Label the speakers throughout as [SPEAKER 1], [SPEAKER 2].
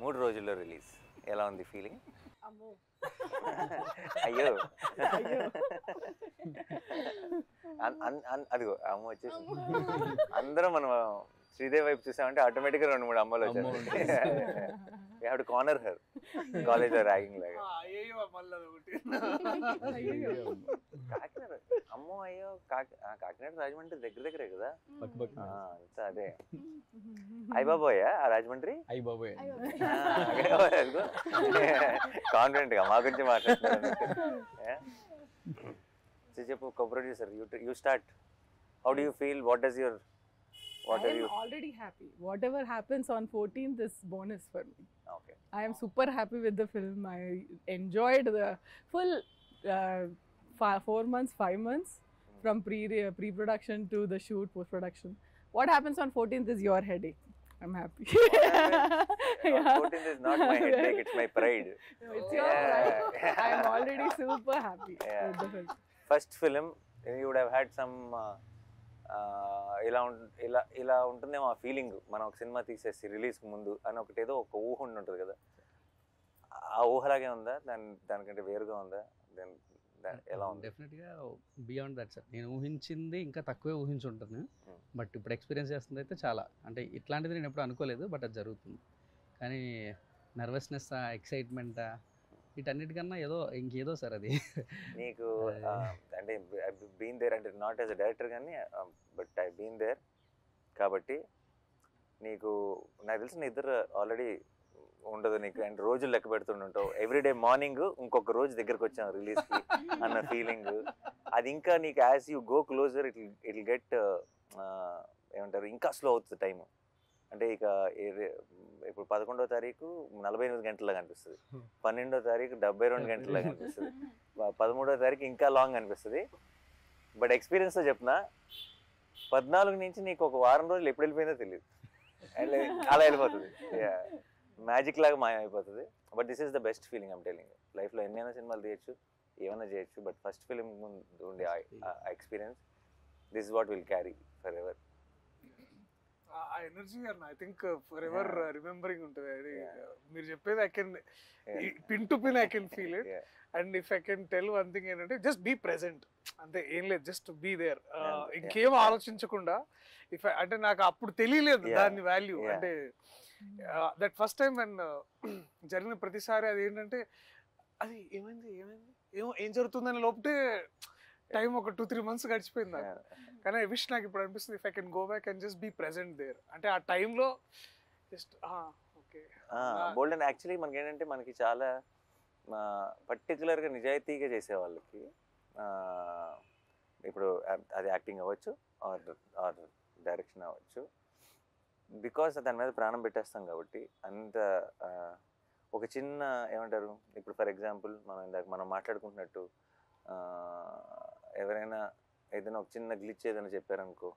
[SPEAKER 1] 3 రోజుల్లో రిలీజ్. ఎలా ఉంది ఫీలింగ్?
[SPEAKER 2] అమ్మో
[SPEAKER 1] అయ్యో
[SPEAKER 2] అయ్యో
[SPEAKER 1] అదిగో అమ్మ వచ్చేసి అందరం మనం శ్రీదేవి వైపు చూసామంటే ఆటోమేటిక్గా 2-3 అమ్మలు వచ్చారు. కార్నర్ హర్ కాలేజ్ లో ర్యాగింగ్ లాగా. కాకినాడ అమ్మో అయ్యో కాకినాడ రాజమండ్రి దగ్గరే కదా. అంతా అదే. అయ్యబాబోయా ఆ రాజమండ్రి?
[SPEAKER 3] అయ్యబాబోయ్
[SPEAKER 1] కాన్ఫిడెంట్ గా మా గురించి మాట్లాడుతున్నారు. చెప్పు co-producer, you start. How do you feel? What does your
[SPEAKER 2] I am already happy. Whatever happens on 14th is bonus for me.
[SPEAKER 1] Okay.
[SPEAKER 2] I am super happy with the film. I enjoyed the full 4 months, 5 months from pre-production to the shoot, post-production. What happens on 14th is your headache. I'm happy.
[SPEAKER 1] 14th is not my headache, it's my pride.
[SPEAKER 2] It's your pride. I am already super happy with the film.
[SPEAKER 1] First film, you would have had some ఇలా ఉంటుందేమో ఆ feeling. మనం ఒక cinema తీసేసి రిలీజ్కి ముందు అని ఒకటేదో ఒక ఊహ ఉంటుంది కదా, ఆ ఊహలాగే ఉందా? దానికంటే వేరుగా ఉందా? ఎలా ఉంది?
[SPEAKER 3] డెఫినెట్గా బియాండ్ దట్ సార్. నేను ఊహించింది ఇంకా తక్కువే ఊహించుంటాను, బట్ ఇప్పుడు ఎక్స్పీరియన్స్ చేస్తుంది అయితే చాలా, అంటే ఇట్లాంటిది నేను ఎప్పుడు అనుకోలేదు, బట్ అది జరుగుతుంది. కానీ నర్వస్నెస్, ఎక్సైట్మెంట్ వీటన్నిటికన్నా ఇంకేదో సార్ అది.
[SPEAKER 1] నీకు అంటే బీన్ దేర్, అంటే నాట్ యాజ్ అ డైరెక్టర్ కానీ బట్ ఐ బీన్ దేర్ కాబట్టి నీకు నాకు తెలిసిన ఇద్దరు ఆల్రెడీ ఉండదు నీకు, అండ్ రోజులు లెక్క పెడుతుంటావు. ఎవ్రీడే మార్నింగ్ ఇంకొక రోజు దగ్గరకు వచ్చాం రిలీజ్కి అన్న ఫీలింగ్ అది ఇంకా నీకు as you go closer it get ఏమంటారు, ఇంకా స్లో అవుతుంది టైము. అంటే ఇక ఇప్పుడు 11వ తారీఖు 48 గంటలాగా అనిపిస్తుంది, 12వ తారీఖు 72 గంటలాగా అనిపిస్తుంది, 13వ తారీఖు ఇంకా లాంగ్ అనిపిస్తుంది. బట్ ఎక్స్పీరియన్స్తో చెప్తున్నా, 14 నుంచి నీకు ఒక వారం రోజులు ఎప్పుడు వెళ్ళిపోయిందో తెలియదు, అండ్ అలా వెళ్ళిపోతుంది, మ్యాజిక్ లాగా మాయమైపోతుంది. But this is the best feeling I'm telling. లైఫ్లో ఎన్నైనా సినిమాలు తీయచ్చు, ఏమైనా చేయొచ్చు, బట్ ఫస్ట్ ఫిలిం ముందు ఉండే experience, this is what will carry for ever.
[SPEAKER 4] ఆ energy I think for ever remembering ఉంటుంది. అది మీరు చెప్పేది I can pin to pin I can feel it. And if I can tell one thing ఏంటంటే just be present, అంతే, ఏం లేదు, just be there. ఇంకేం ఆలోచించకుండా. అంటే నాకు అప్పుడు తెలియలేదు దాని వాల్యూ. అంటే దట్ ఫస్ట్ టైం అండ్ జరిగిన ప్రతిసారి అది ఏంటంటే అది ఏమైంది ఏం జరుగుతుందని లోపటే టైం ఒక 2-3 months గడిచిపోయింది నాకు. కానీ ఐ విష్ నాకు ఇప్పుడు అనిపిస్తుంది if I can go back and just be present there. అంటే ఆ టైంలో just okay
[SPEAKER 1] bold. And actually మనకి ఏంటంటే మనకి చాలా పర్టికులర్గా నిజాయితీగా చేసే వాళ్ళకి, ఇప్పుడు అది యాక్టింగ్ అవ్వచ్చు ఆర్ డైరెక్షన్ అవ్వచ్చు, బికాస్ దాని మీద ప్రాణం పెట్టేస్తాం కాబట్టి అంత ఒక చిన్న ఏమంటారు, ఇప్పుడు ఫర్ ఎగ్జాంపుల్ మనం మాట్లాడుకుంటున్నట్టు ఎవరైనా ఏదైనా ఒక చిన్న గ్లిచ్ ఏదైనా చెప్పారనుకో,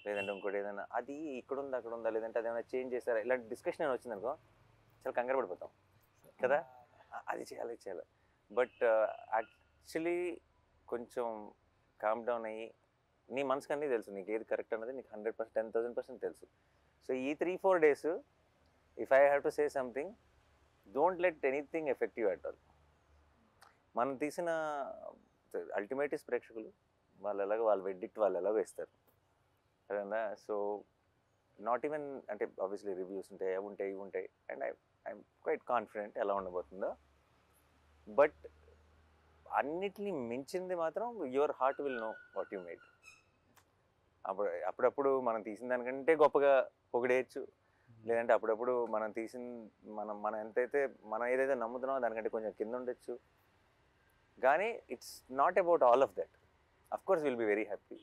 [SPEAKER 1] లేదంటే ఇంకోటి ఏదైనా అది ఇక్కడ ఉందా అక్కడ ఉందా, లేదంటే అదేమైనా చేంజ్ చేస్తారా, ఇలాంటి డిస్కషన్ ఏమైనా వచ్చిందనుకో చాలా కంగారు పడిపోతాం కదా, అది చేయాలి. బట్ యాక్చువల్లీ కొంచెం కామ్ డౌన్ అయ్యి నీ మనసుకు అన్నీ తెలుసు, నీకు ఏది కరెక్ట్ అన్నది నీకు 100%, 10,000% తెలుసు. సో ఈ 3-4 days if I have to say something, don't let anything effect you at all. మనం తీసిన అల్టిమేట్ ప్రేక్షకులు, వాళ్ళ వెడ్డిక్ట్ వాళ్ళు ఎలాగో ఇస్తారు అదేనా. సో నాట్ ఈవెన్, అంటే ఆబ్వియస్లీ రివ్యూస్ ఉంటాయి, ఇవి ఉంటాయి, అండ్ ఐఎమ్ క్వైట్ కాన్ఫిడెంట్ ఎలా ఉండబోతుందో. బట్ అన్నిటినీ మించింది మాత్రం your heart will know what you made. అప్పుడప్పుడు మనం తీసిన దానికంటే గొప్పగా పొగిడేయచ్చు, లేదంటే అప్పుడప్పుడు మనం ఏదైతే నమ్ముతున్నామో దానికంటే కొంచెం కింద ఉండొచ్చు. కానీ it's not about all of that. Of course will be very happy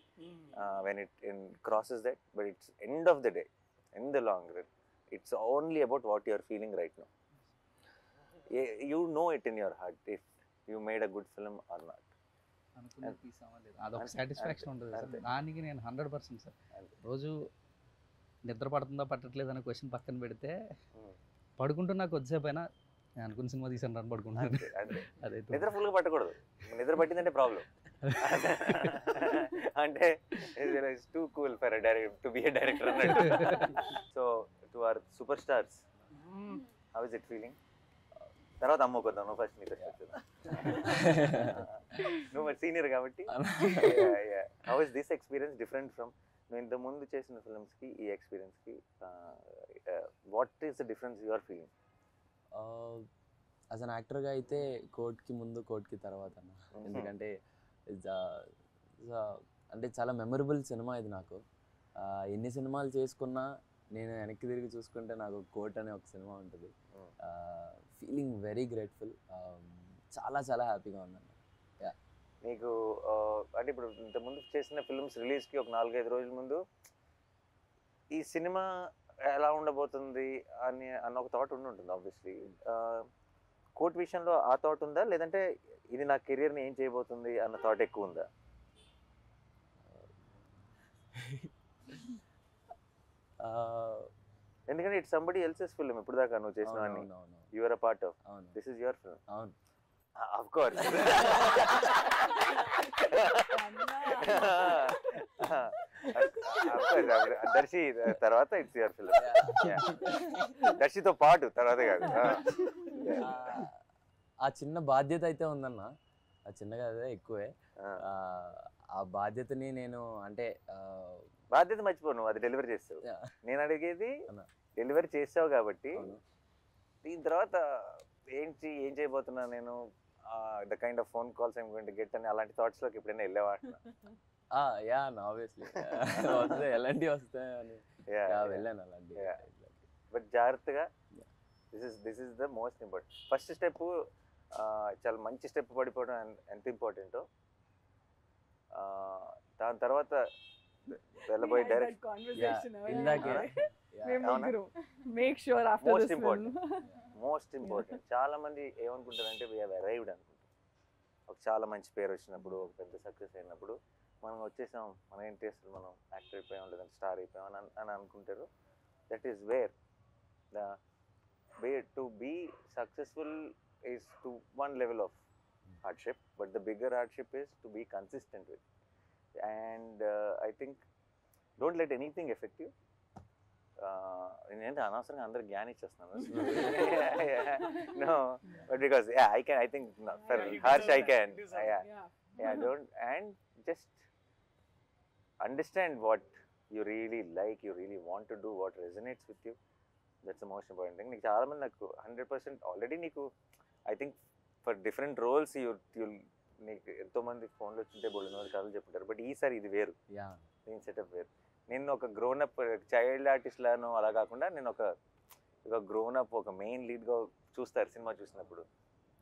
[SPEAKER 1] when it crosses that, but it's end of the day, in the long run, it's only about what you are feeling right now. You know it in your heart if you made a good film or not.
[SPEAKER 3] అదొక satisfaction ఉంటుంది sir. దానికి నేను 100% sir. రోజు నిద్ర పడుతుందా పట్టట్లేదు అనే question పక్కన పెడితే, పడుకుంటున్నా కొద్దిసేపు అయినా నేను అనుకున్న సినిమా తీసాను రన్ పడుకుంటున్నాను.
[SPEAKER 1] అదే నిద్ర ఫుల్గా పట్టకూడదు, నిద్ర పట్టిందంటే ప్రాబ్లం. అంటే it's too cool for to be a director అన్నట్టు. So to our super stars, how is it feeling? తర్వాత అమ్ముకొద్దాం, నువ్వు ఫస్ట్ నీ ఫస్ట్ నువ్వు మరి సీనియర్ కాబట్టి. How is this experience different from నువ్వు ఇంత ముందు చేసిన ఫిల్మ్స్కి ఈ ఎక్స్పీరియన్స్కి? What is the difference you are feeling?
[SPEAKER 5] As an యాక్టర్గా అయితే కోర్ట్కి ముందు కోర్ట్కి తర్వాత అన్న. ఎందుకంటే అంటే చాలా మెమరబుల్ సినిమా ఇది నాకు. ఎన్ని సినిమాలు చేసుకున్నా నేను వెనక్కి తిరిగి చూసుకుంటే నాకు కోర్ట్ అనే ఒక సినిమా ఉంటుంది. Feeling very grateful. చాలా చాలా హ్యాపీగా ఉందన్న.
[SPEAKER 1] నీకు అంటే ఇప్పుడు ఇంతకుముందు చేసిన ఫిల్మ్స్ రిలీజ్కి ఒక 4-5 రోజుల ముందు ఈ సినిమా ఎలా ఉండబోతుంది అన్న ఒక థాట్ ఉంటుంది ఆబ్వియస్లీ. కోర్ట్ విషయంలో ఆ థాట్ ఉందా, లేదంటే ఇది నా కెరియర్ని ఏం చేయబోతుంది అన్న థాట్ ఎక్కువ ఉందా? ఎందుకంటే ఇట్స్ సంబడి ఎల్సెస్ ఫిల్మ్. ఇప్పుడు దాకా నువ్వు చేసినవన్నీ you are a part of. This is your film.
[SPEAKER 5] అవును,
[SPEAKER 1] ఆఫ్ కోర్స్. దర్శి తర్వాత ఇట్స్ యువర్ ఫిల్మ్. దర్శితో పాటు తర్వాత కాదు.
[SPEAKER 5] ఆ చిన్న బాధ్యత అయితే ఉందన్న. ఆ చిన్నగా అదే ఎక్కువే. ఆ బాధ్యతని నేను అంటే
[SPEAKER 1] బాధ్యత మర్చిపో, నువ్వు అది డెలివరీ చేస్తావు. నేను అడిగేది డెలివరీ చేస్తావు కాబట్టి దీని తర్వాత ఏం చేయబోతున్నా నేను, the kind of phone calls I'm going to get అని అలాంటి థాట్స్ లోకి ఎప్పుడైనా వెళ్ళేవా?
[SPEAKER 5] యా ఆబ్వియస్లీ వస్తాయి, ఎలాంటివి వస్తాయని వెళ్ళాను అలాంటి.
[SPEAKER 1] బట్ జాగ్రత్తగా, this is the most important. First step చాలా మంచి స్టెప్ పడిపోవడం ఎంత ఇంపార్టెంటో, దాని తర్వాత వెళ్ళబోయే డైరెక్ట్ మోస్ట్ ఇంపార్టెంట్. చాలా మంది ఏమనుకుంటారంటే వి హావ్ అరైవ్డ్ అనుకుంటారు. ఒక చాలా మంచి పేరు వచ్చినప్పుడు, ఒక పెద్ద సక్సెస్ అయినప్పుడు మనం వచ్చేసాం, మనం ఏంటి అసలు మనం యాక్టర్ అయిపోయాం లేదంటే స్టార్ అయిపోయాం అని అనుకుంటారు. That is where the way to be successful is to one level of hardship, but the bigger hardship is to be consistent with. And I think don't let anything effect you. నేనంటే అనవసరంగా అందరు జ్ఞానం ఇచ్చేస్తున్నాను. No, but because I think for Harsh I can. Don't, and just understand what you really like, you really want to do, what resonates with you. That's the most important thing. నీకు చాలా మంది నాకు 100% already నీకు I think for different roles నీకు ఎంతోమంది ఫోన్లో వచ్చింటే బోల్డ్ కథలు చెప్పుంటారు. బట్ ఈసారి ఇది వేరు, నేను సెటప్ వేరు. నేను ఒక గ్రోనప్ చైల్డ్ ఆర్టిస్ట్ లాను అలా కాకుండా నేను ఒక గ్రోనప్, ఒక మెయిన్ లీడ్గా చూస్తారు సినిమా చూసినప్పుడు.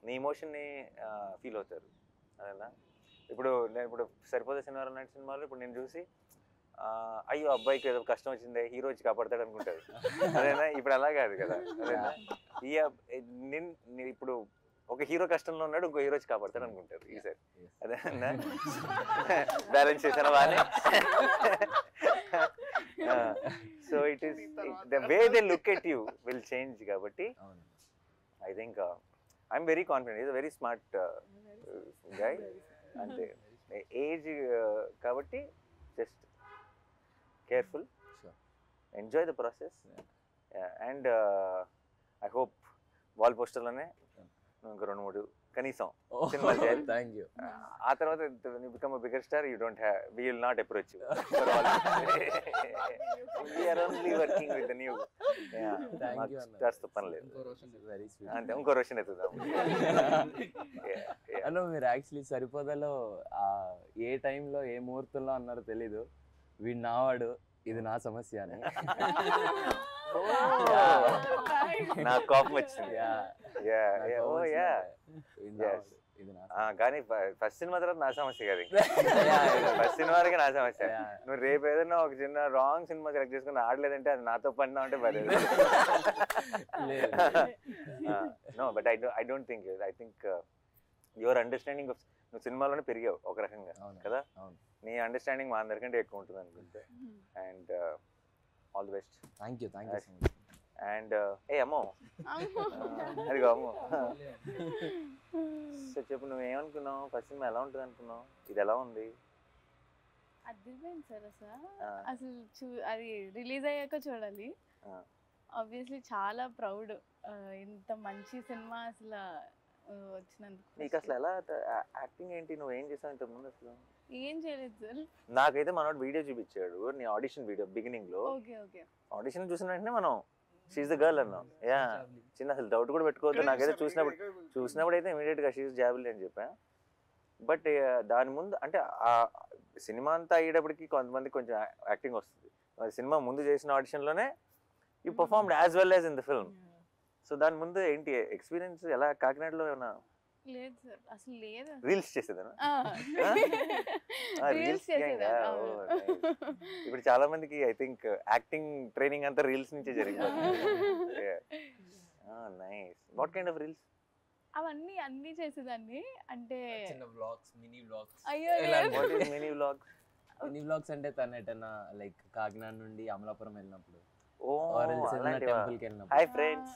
[SPEAKER 1] నీ ఎమోషన్ని ఫీల్ అవుతారు. అదేనా ఇప్పుడు సరిపోతే శనివారం నాటి సినిమాలో ఇప్పుడు నేను చూసి అయ్యో అబ్బాయికి ఏదో కష్టం వచ్చిందే, హీరో వచ్చి కాపాడతాడు అనుకుంటారు. అదేనా ఇప్పుడు అలా కాదు కదా. అదేనా ఇప్పుడు ఒక హీరో కష్టంలో ఉన్నాడు, ఇంకో హీరో వచ్చి కాపాడతాడు అనుకుంటారు ఈసారి. అదేనా బ్యాలెన్స్ చేశాను బాగానే. So it is the way they look at you will change. కాబట్టి I think I'm very confident. Is a very smart guy. అంతే ఏజ్ కాబట్టి just careful, enjoy the process. And I hope wall పోస్టర్లోనే ఇంకా 2-3 కనీసం సినిమాలు చేయాలి.
[SPEAKER 5] Thank you.
[SPEAKER 1] ఆ తర్వాత become a bigger star, you don't have, we will not approach you. We are only working with the new stars. పని లేదు, అంతే. ఇంకో రోషన్ ఎత్తుదాం.
[SPEAKER 5] అన్న మీరు యాక్చువల్లీ సరిపోదలో ఏ టైంలో ఏ ముహూర్తంలో అన్నారో తెలీదు, వీడు నావాడు, ఇది నా సమస్య అని.
[SPEAKER 1] నా కోపం వచ్చింది. కానీ ఫస్ట్ సినిమా తర్వాత నా సమస్య కదా. ఫస్ట్ సినిమా వరకు నా సమస్య. నువ్వు రేపు ఏదైనా ఒక చిన్న రాంగ్ సినిమా సెలెక్ట్ చేసుకుని ఆడలేదంటే అది నాతో పడినా అంటే పర్లేదు. No, but I don't think. I think your understanding of, నువ్వు సినిమాలోనే పెరిగావు ఒక రకంగా కదా. నీ అండర్స్టాండింగ్ మా అందరికంటే ఎక్కువ ఉంటుంది అనుకుంటే. And all the best.
[SPEAKER 5] Thank you so much.
[SPEAKER 1] And అమ్మో, అదిగో అమ్మో. సో చెప్పు, నువ్వు ఏమనుకున్నావు? ఫస్ట్ సినిమా ఎలా ఉంటుంది అనుకున్నావు? ఇది ఎలా ఉంది?
[SPEAKER 6] అదిరిపోయింది సార్. అసలు అది రిలీజ్ అయ్యాక చూడాలి. ఆబ్వియస్లీ చాలా ప్రౌడ్ ఇంత మంచి సినిమా అసలు వచ్చినందుకు.
[SPEAKER 1] నీకు అసలు ఎలా యాక్టింగ్ ఏంటి, నువ్వు ఏం చేసావు ఇంతకు ముందు అసలు?
[SPEAKER 6] ఏం చేయలేదు సార్.
[SPEAKER 1] నాకైతే మనోడు వీడియో చూపించాడు, నీ ఆడిషన్ వీడియో బిగినింగ్ లో.
[SPEAKER 6] Okay okay.
[SPEAKER 1] ఆడిషన్ చూసిన వెంటనే మనం షీఈ్ ద గర్ల్ అన్నాం. యా, చిన్న అసలు డౌట్ కూడా పెట్టుకోవద్దు. నాకైతే చూసినప్పుడు అయితే ఇమీడియట్ గా షీఈ్ జాబిల్ అని చెప్పా. బట్ దాని ముందు అంటే ఆ సినిమా అంతా అయ్యేటప్పటికి కొంతమంది కొంచెం యాక్టింగ్ వస్తుంది. సినిమా ముందు చేసిన ఆడిషన్ లోనే you performed as well as in the film. So దాని ముందు ఏంటి ఎక్స్పీరియన్స్ ఎలా? కాకినాడలో ఏమన్నా
[SPEAKER 6] లేదు సార్, అసలు లేదు.
[SPEAKER 1] రీల్స్ చేసేదా?
[SPEAKER 6] రీల్స్ చేసేదా?
[SPEAKER 1] ఇప్పుడు చాలా మందికి ఐ థింక్ యాక్టింగ్ ట్రైనింగ్ అంతా రీల్స్ నుంచే జరిగింది. Nice. What kind of reels?
[SPEAKER 6] అన్ని చేసేదాన్ని. అంటే
[SPEAKER 5] చిన్న వ్లాగ్స్, మినీ వ్లాగ్స్.
[SPEAKER 6] అయ్యో
[SPEAKER 1] what is mini vlogs?
[SPEAKER 5] Mini vlogs అంటే తను ఎటన్నా లైక్ కాకినాడ నుండి అమలాపురం వెళ్ళినప్పుడు,
[SPEAKER 1] ఓ
[SPEAKER 5] టెంపుల్ కి వెళ్ళినప్పుడు.
[SPEAKER 1] Hi friends.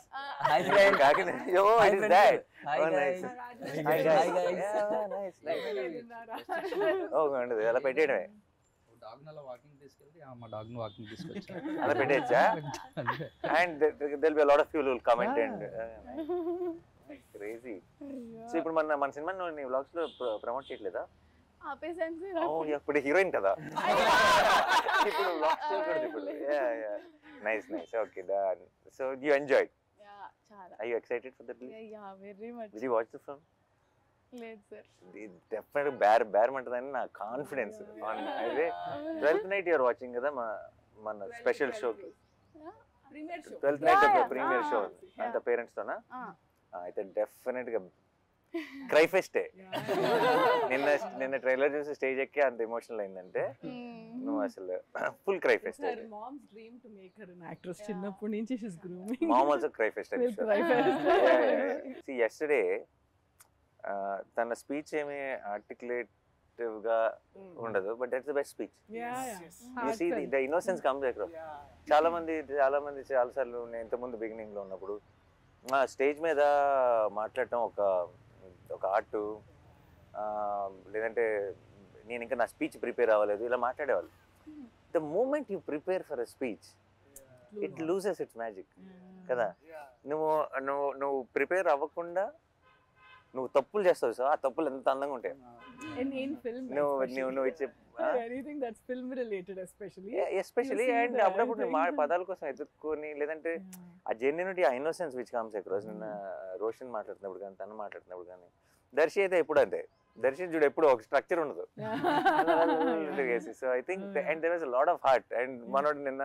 [SPEAKER 5] Hi friends.
[SPEAKER 1] Kakinada. Oh it is that.
[SPEAKER 5] Hi
[SPEAKER 1] Oh,
[SPEAKER 5] guys.
[SPEAKER 1] nice.
[SPEAKER 5] Hi guys.
[SPEAKER 1] ఓ ఉండదు అలా పెట్టేయడమే.
[SPEAKER 3] డాగ్ అలా వాకింగ్ తీసుకెళ్తే మా డాగ్ ను వాకింగ్ తీసుకొచ్చా.
[SPEAKER 1] అలా పెట్టేయచ్చా? And there'll be a lot of people who will comment and crazy. So ఇప్పుడు మన సినిమా నీ వ్లాగ్స్ లో ప్రమోట్ చేయట్లేదా?
[SPEAKER 6] ఆపేసాను సార్.
[SPEAKER 1] ఓ ఇప్పుడు హీరోయిన్ కదా, ఇప్పుడు వ్లాగ్స్ చేయకూడదు ఇప్పుడు. Nice nice. Okay done. So you enjoyed?
[SPEAKER 6] చాలా.
[SPEAKER 1] Are you excited for the release?
[SPEAKER 6] Yeah very much.
[SPEAKER 1] Did you watch the film?
[SPEAKER 6] లేదు సార్.
[SPEAKER 1] డెఫినెట్ బేరమంటదని నా కాన్ఫిడెన్స్. అదే 12th night యూఆర్ వాచింగ్ కదా మన స్పెషల్ షోకి.
[SPEAKER 2] Premiere show.
[SPEAKER 1] 12th night
[SPEAKER 6] Yeah,
[SPEAKER 1] premiere show
[SPEAKER 6] yeah.
[SPEAKER 1] అంత parents తోనా?
[SPEAKER 6] ఆ.
[SPEAKER 1] అయితే definite గా క్రై ఫెస్టే. నిన్న ట్రైలర్ చూసి స్టేజ్ ఎక్కి అంత ఎమోషనల్ అయిందంటే నువ్వు అసలు full cry pest.
[SPEAKER 2] Her mom's dream to make her an actress. చిన్నప్పటి నుంచి she's grooming.
[SPEAKER 1] Mom also cry fest.
[SPEAKER 2] Will cry fest.
[SPEAKER 1] See yesterday తన స్పీచ్ ఏమి ఆర్టికులేటివ్ గా ఉండదు, but that's the best speech.
[SPEAKER 2] Yeah.
[SPEAKER 1] You see the innocence comes across. చాలా మంది చాలా సార్లు నేను ఇంతకుముందు బిగినింగ్ లో ఉన్నప్పుడు స్టేజ్ మీద మాట్లాడటం ఒక ఆర్ట్, లేదంటే నేను ఇంకా నా స్పీచ్ ప్రిపేర్ అవ్వలేదు ఇలా మాట్లాడేవాళ్ళు. The moment you prepare for a speech it loses its magic కదా. నువ్వు ప్రిపేర్ అవ్వకుండా నువ్వు తప్పులు చేస్తావు సార్, ఆ తప్పులు ఎంత అందంగా ఉంటాయి.
[SPEAKER 2] In film.
[SPEAKER 1] నువ్వు ఇచ్చే
[SPEAKER 2] Anything that's film related especially.
[SPEAKER 1] Especially
[SPEAKER 2] You see
[SPEAKER 1] and
[SPEAKER 2] that,
[SPEAKER 1] అప్పుడప్పుడు
[SPEAKER 2] I
[SPEAKER 1] మా
[SPEAKER 2] think.
[SPEAKER 1] పదాల కోసం ఎదుర్కొని, లేదంటే ఆ జెన్యునిటీ, ఆ ఇన్నోసెన్స్ విచ్ కమ్స్ అక్రాస్. నిన్న రోషన్ మాట్లాడుతున్నప్పుడు కానీ తను మాట్లాడుతున్నప్పుడు కానీ, దర్శి అయితే ఎప్పుడు అంతే. దర్శి చూడు ఎప్పుడు ఒక స్ట్రక్చర్ ఉండదు. So I think and there was a lot of heart. అండ్ మనోడు నిన్న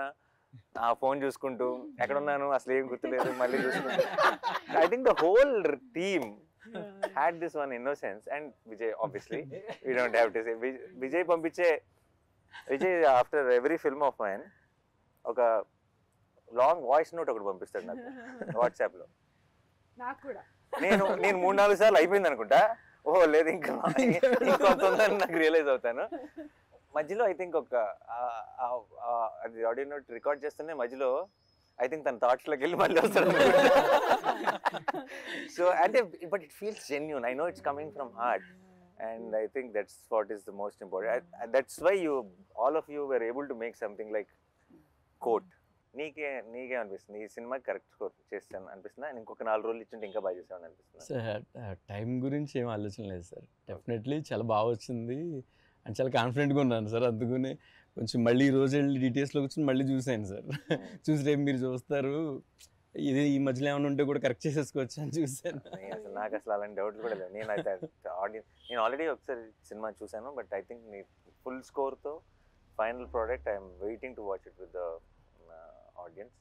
[SPEAKER 1] ఆ ఫోన్ చూసుకుంటూ ఎక్కడున్నాను అసలు ఏం గుర్తులేదు మళ్ళీ చూసుకుంటూ, I think the whole team had this one innocence. And Vijay, obviously we don't have to say Vijay after every film of mine ఒక లాంగ్ వాయిస్ నోట్ ఒకటి పంపిస్తాడు నాకు వాట్సాప్ లో.
[SPEAKER 2] నాకు కూడా
[SPEAKER 1] నేను 3-4 సార్లు అయిపోయింది అనుకుంటా. ఓహో లేదు ఇంకా ఇంకొంత ఉందని నాకు రియలైజ్ అవుతాను. మధ్యలో ఐ థింక్ అది ఆడియో నోట్ రికార్డ్ చేస్తూనే మధ్యలో ఐ థింక్ తన థాట్స్ లోకి వెళ్ళి మళ్ళీ వస్తాడు. సో అంటే but it feels genuine. I know it's coming from heart and I think that's what is the most important. That's why all of you were able to make something like Court. నీకే అనిపిస్తుంది ఈ cinema correct score చేస్తాను అనిపిస్తుందా? ఇంకొక 4 రోజులు ఇచ్చింటే ఇంకా బాగా చేసామని అనిపిస్తుంది?
[SPEAKER 7] సార్ టైం గురించి ఏం ఆలోచన లేదు సార్. డెఫినెట్లీ చాలా బాగా వచ్చింది అండ్ చాలా కాన్ఫిడెంట్గా ఉన్నాను సార్. అందుకనే కొంచెం మళ్ళీ ఈ రోజు వెళ్ళి డీటెయిల్స్లో కూర్చొని మళ్ళీ చూసాను సార్. చూసి రేపు మీరు చూస్తారు ఇది ఈ మధ్యలో ఏమైనా ఉంటే కూడా కరెక్ట్ చేసేసుకోవచ్చు అని చూసాను.
[SPEAKER 1] అసలు నాకు అసలు అలాంటి డౌట్లు కూడా లేవు. నేను ఆల్రెడీ ఒకసారి సినిమా చూసాను, బట్ ఐ థింక్ నీ ఫుల్ స్కోర్తో final product I'm waiting to watch it with the audience.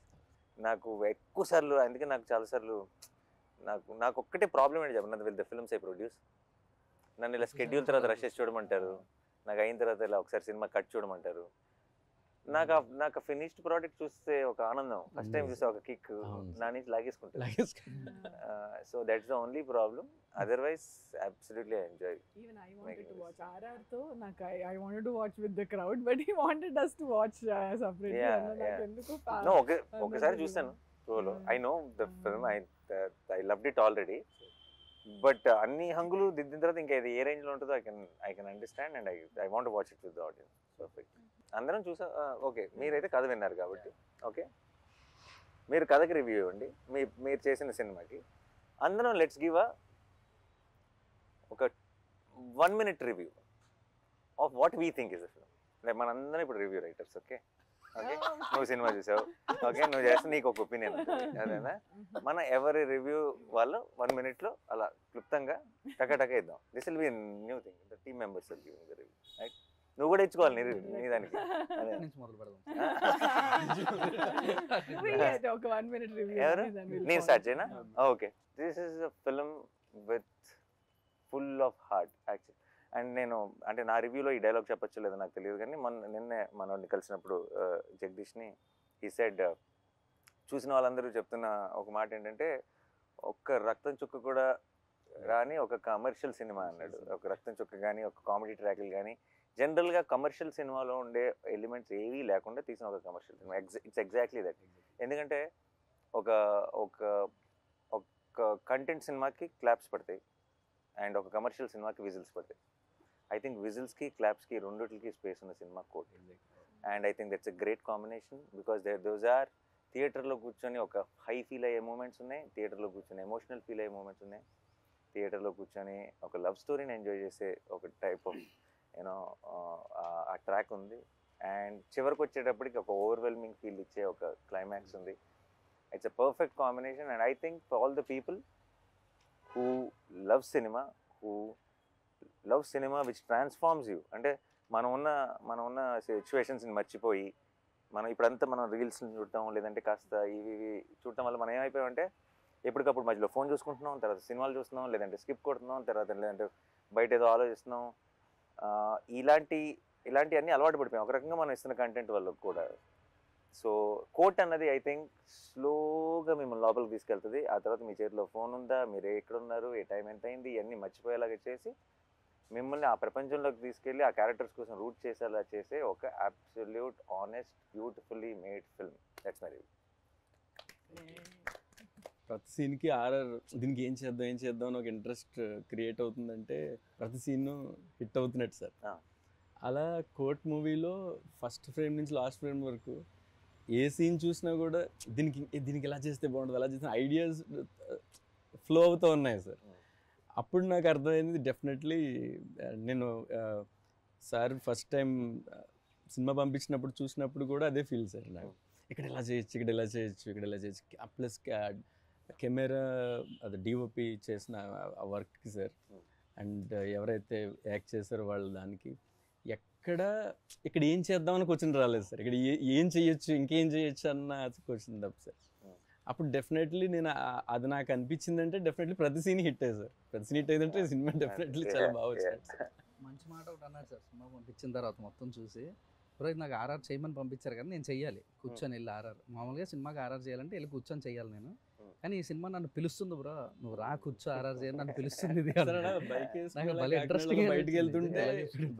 [SPEAKER 1] నాకు ఎక్కువ సార్లు, అందుకే నాకు చాలాసార్లు నాకు ఒక్కటే ప్రాబ్లం ఏంటి చెప్పినది, with the films I produce. నన్ను ఇలా స్కెడ్యూల్ తర్వాత రష్ చేసి చూడమంటారు, నాకు అయిన తర్వాత ఇలా ఒకసారి సినిమా కట్ చూడమంటారు. నాకు ఫినిష్డ్ ప్రోడక్ట్ చూస్తే ఒక ఆనందం, ఫస్ట్ టైం చూస్తే ఒక కిక్ నా నుంచి లాగేసుకుంటాను. So that's the only problem. Otherwise absolutely I enjoy.
[SPEAKER 2] Even I wanted to watch RR తో నాకు I wanted to watch with the crowd, but he wanted us to watch separately. నాకు ఎందుకు
[SPEAKER 1] ఒకసారి చూస్తాను షోలో. I know the film, I loved it already. But అన్ని హంగులు దిద్దిన తర్వాత ఇంకా ఇది ఏ రేంజ్లో ఉంటుందో I can understand and I want watch it with the audience. Perfect. అందరం చూసా. ఓకే, మీరైతే కథ విన్నారు కాబట్టి ఓకే. మీరు కథకి రివ్యూ ఇవ్వండి, మీరు చేసిన సినిమాకి. అందరం లెట్స్ గివ్ ఒక 1 minute review of what we think is a film. Like మనందరం ఇప్పుడు రివ్యూ రైటర్స్. ఓకే ఓకే, నువ్వు సినిమా చూసావు, ఓకే, నువ్వు చేస్తే నీకు ఒక ఒపీనియన్ అదేనా. మన ఎవరి రివ్యూ వాళ్ళు 1 minute అలా క్లుప్తంగా టక ఇద్దాం. This will be new thing, the team members will give the review, right? నువ్వు కూడా ఇచ్చుకోవాలి నీ దానికి.
[SPEAKER 3] నుంచి మొదలు పెడదాం.
[SPEAKER 2] ఒక 1 minute review.
[SPEAKER 1] ఎవరు? నేను స్టార్ట్ చేయనా? Okay, this is a film with full of heart actual. And నేను అంటే నా రివ్యూలో ఈ డైలాగ్ చెప్పచ్చు లేదో నాకు తెలియదు, కానీ నిన్నే మనోడిని కలిసినప్పుడు జగదీష్ని హీ సెడ్, చూసిన వాళ్ళందరూ చెప్తున్న ఒక మాట ఏంటంటే, ఒక్క రక్తం చుక్క కూడా రాని ఒక కమర్షియల్ సినిమా అన్నాడు. ఒక రక్తం చుక్క కానీ, ఒక కామెడీ ట్రాక్లు కానీ, జనరల్గా కమర్షియల్ సినిమాలో ఉండే ఎలిమెంట్స్ ఏవీ లేకుండా తీసిన ఒక commercial cinema. It's exactly that. ఎందుకంటే ఒక ఒక ఒక కంటెంట్ సినిమాకి క్లాప్స్ పడతాయి అండ్ ఒక కమర్షియల్ సినిమాకి విజిల్స్ పడతాయి. ఐ థింక్ విజిల్స్కి క్లాప్స్కి రెండిటికి స్పేస్ ఉన్న cinema Court. And I think that's a great combination because those are థియేటర్లో కూర్చొని ఒక హై ఫీల్ అయ్యే మూమెంట్స్ ఉన్నాయి, థియేటర్లో కూర్చొని ఎమోషనల్ ఫీల్ అయ్యే మూమెంట్స్ ఉన్నాయి, థియేటర్లో కూర్చొని ఒక లవ్ స్టోరీని ఎంజాయ్ చేసే ఒక టైప్ ఆఫ్ యూనో ఆ ట్రాక్ ఉంది. అండ్ చివరికి వచ్చేటప్పటికి ఒక ఓవర్వెల్మింగ్ ఫీల్ ఇచ్చే ఒక క్లైమాక్స్ ఉంది. It's a perfect combination. And I think for all the people who love cinema which transforms you, అంటే మనం ఉన్న సిచ్యువేషన్స్ని మర్చిపోయి మనం ఇప్పుడంతా మనం రీల్స్ని చూడటం లేదంటే కాస్త ఇవి చూడటం వల్ల మనం ఏమైపోయామంటే ఎప్పటికప్పుడు మధ్యలో ఫోన్ చూసుకుంటున్నాం, తర్వాత సినిమాలు చూస్తున్నాం, లేదంటే స్కిప్ కొడుతున్నాం, లేదంటే బయట ఏదో ఆలోచిస్తున్నాం. ఇలాంటి అన్నీ అలవాటు పడిపోయాం ఒక రకంగా మనం ఇస్తున్న కంటెంట్ వల్ల కూడా. సో కోట్ అన్నది ఐ థింక్ స్లోగా మిమ్మల్ని లోపలికి తీసుకెళ్తుంది. ఆ తర్వాత మీ చేతిలో ఫోన్ ఉందా, మీరు ఎక్కడ ఉన్నారు, ఏ టైం ఎంత అయింది, ఇవన్నీ మర్చిపోయేలాగా చేసి మిమ్మల్ని ఆ ప్రపంచంలోకి తీసుకెళ్ళి ఆ క్యారెక్టర్స్ కోసం రూట్ చేసేలా చేసే ఒక absolute honest beautifully made film. That's my review.
[SPEAKER 7] ప్రతి సీన్కి ఆర్ఆర్ దీనికి ఏం చేద్దాం అని ఒక ఇంట్రెస్ట్ క్రియేట్ అవుతుందంటే ప్రతి సీన్ హిట్ అవుతున్నట్టు సార్. అలా కోర్ట్ మూవీలో ఫస్ట్ ఫ్రేమ్ నుంచి లాస్ట్ ఫ్రేమ్ వరకు ఏ సీన్ చూసినా కూడా దీనికి ఎలా చేస్తే బాగుంటుంది, అలా చేసిన ఐడియాస్ ఫ్లో అవుతూ ఉన్నాయి సార్. అప్పుడు నాకు అర్థమైంది డెఫినెట్లీ నేను సార్ ఫస్ట్ టైం సినిమా పంపించినప్పుడు చూసినప్పుడు కూడా అదే ఫీల్ సార్ నాకు. ఇక్కడ ఎలా చేయొచ్చు, ఇక్కడ ఎలా చేయొచ్చు. ప్లస్ కెమెరా అది డిఓపి చేసిన ఆ వర్క్కి సార్, అండ్ ఎవరైతే యాక్ట్ చేశారో వాళ్ళు దానికి ఇక్కడ ఏం చేద్దామని క్వశ్చన్ రాలేదు సార్. ఇక్కడ ఏం చేయొచ్చు, ఇంకేం చేయొచ్చు అన్న క్వశ్చన్ తప్ప సార్. అప్పుడు డెఫినెట్లీ నేను అది నాకు అనిపించిందంటే డెఫినెట్లీ ప్రతి సీన్ హిట్ అయ్యి సార్. ప్రతి సీన్ హిట్ అయిందంటే సినిమా డెఫినెట్లీ చాలా బాగా వచ్చింది సార్.
[SPEAKER 3] మంచి మాట ఒకటి అన్నారు సార్, సినిమా పంపించిన తర్వాత మొత్తం చూసి, బ్రో నాకు ఆర్ఆర్ చేయమని పంపించారు కానీ నేను చెయ్యాలి కూర్చొని వెళ్ళి ఆర్ఆర్. మామూలుగా సినిమాకి ఆర్ఆర్ చేయాలంటే వెళ్ళి కూర్చొని చెయ్యాలి నేను, కానీ ఈ సినిమా నన్ను పిలుస్తుంది బ్రో, నువ్వు రా కూర్చో ఆర్ఆర్ చేయాలి నన్ను పిలుస్తుంది.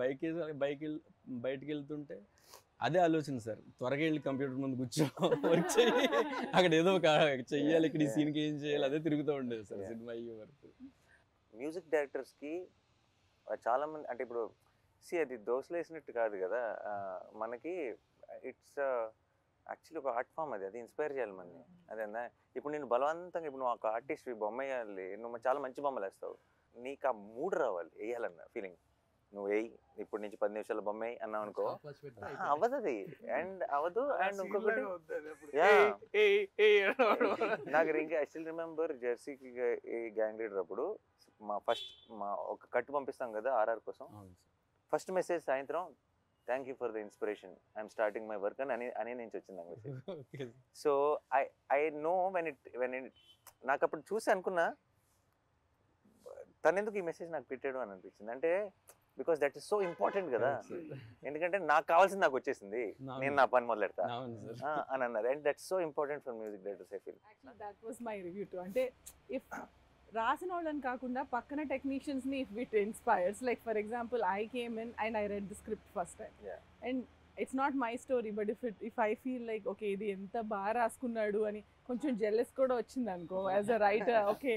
[SPEAKER 7] బయటకు వెళ్తుంటే అదే ఆలోచన సార్, త్వరగా వెళ్ళి కంప్యూటర్ ముందు కూర్చో వర్క్ చేయి, అక్కడ ఏదో ఒక చెయ్యాలి, ఇక్కడ ఈ సీన్కి ఏం చేయాలి, అదే తిరుగుతూ ఉండేది సార్ సినిమా అయ్యే వరకు.
[SPEAKER 1] మ్యూజిక్ డైరెక్టర్స్కి చాలామంది అంటే ఇప్పుడు అది దోశలు వేసినట్టు కాదు కదా, మనకి ఇట్స్ యాక్చువల్లీ ఒక ఆర్ట్ ఫామ్. అది ఇన్స్పైర్ చేయాలి మనని. అదేనా ఇప్పుడు నేను బలవంతంగా ఇప్పుడు నువ్వు ఒక ఆర్టిస్ట్ బొమ్మ వేయాలి, నువ్వు చాలా మంచి బొమ్మలు వేస్తావు, నీకు ఆ మూడ్ రావాలి వేయాలన్న ఫీలింగ్. నువ్వు వేయి ఇప్పుడు నుంచి 10 నిమిషాల బొమ్మ వేయి అన్నావు అనుకో, అవ్వదు అది. అండ్ అవ్వదు. అండ్ ఇంకొకటి నాకు ఇంకా ఐ స్టిల్ రిమెంబర్ జెర్సీకి గ్యాంగ్ లీడర్ అప్పుడు మా ఒక కట్టు పంపిస్తాం కదా ఆర్ఆర్ కోసం, ఫస్ట్ మెసేజ్ సాయంత్రం thank you for the inspiration, I'm starting my work అని నుంచి వచ్చింది ఆ మెసేజ్. So I know when it నాకు అప్పుడు చూసి అనుకున్నా తను ఎందుకు ఈ మెసేజ్ నాకు పెట్టాడు అని అనిపించింది. అంటే because that is so important కదా, ఎందుకంటే నాకు కావాల్సింది నాకు వచ్చేసింది, నేను నా పని మొదలెడతా అని అన్నారు. And that's so important for music directors I feel.
[SPEAKER 2] That was my review too. అంటే ఇఫ్ రాసిన వాళ్ళని కాకుండా పక్కన టెక్నీషియన్స్ని if it inspires, like for example I came in and I read the script first time and it's not my story, but if I feel like okay ఇది ఎంత బాగా రాసుకున్నాడు అని కొంచెం జెల్లెస్ కూడా వచ్చింది అనుకో as a writer, okay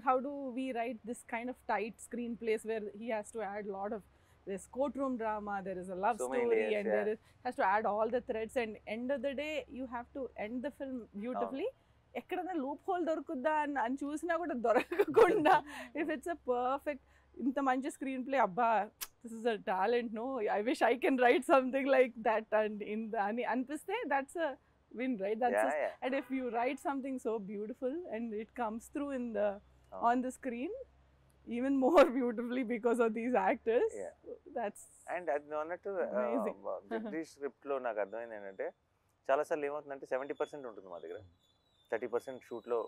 [SPEAKER 2] how do we write this kind of tight screen place where he has to add lot of there's courtroom drama, there is a love
[SPEAKER 1] So many
[SPEAKER 2] story,
[SPEAKER 1] layers,
[SPEAKER 2] and
[SPEAKER 1] yeah.
[SPEAKER 2] there is has to add all the threads, and end of the day you have to end the film beautifully. ఎక్కడైనా loop whole దొరుకుద్దా అని చూసినా కూడా దొరకకుండా if it's a perfect ఇంత మంచి screenplay అబ్బా this is a talent no I wish I can write something like that and అని అనిపిస్తే that's a win, right? That's and if you write something so beautiful and it comes through in the on the screen even more beautifully because of these actors, that's
[SPEAKER 1] and అది అన్నట్టు
[SPEAKER 2] amazing.
[SPEAKER 1] Jagadish script లో నాకు అర్థమైంది ఏంటంటే చాలాసార్లు ఏమవుతుందంటే 70% ఉంటుంది మా దగ్గర, 30% షూట్లో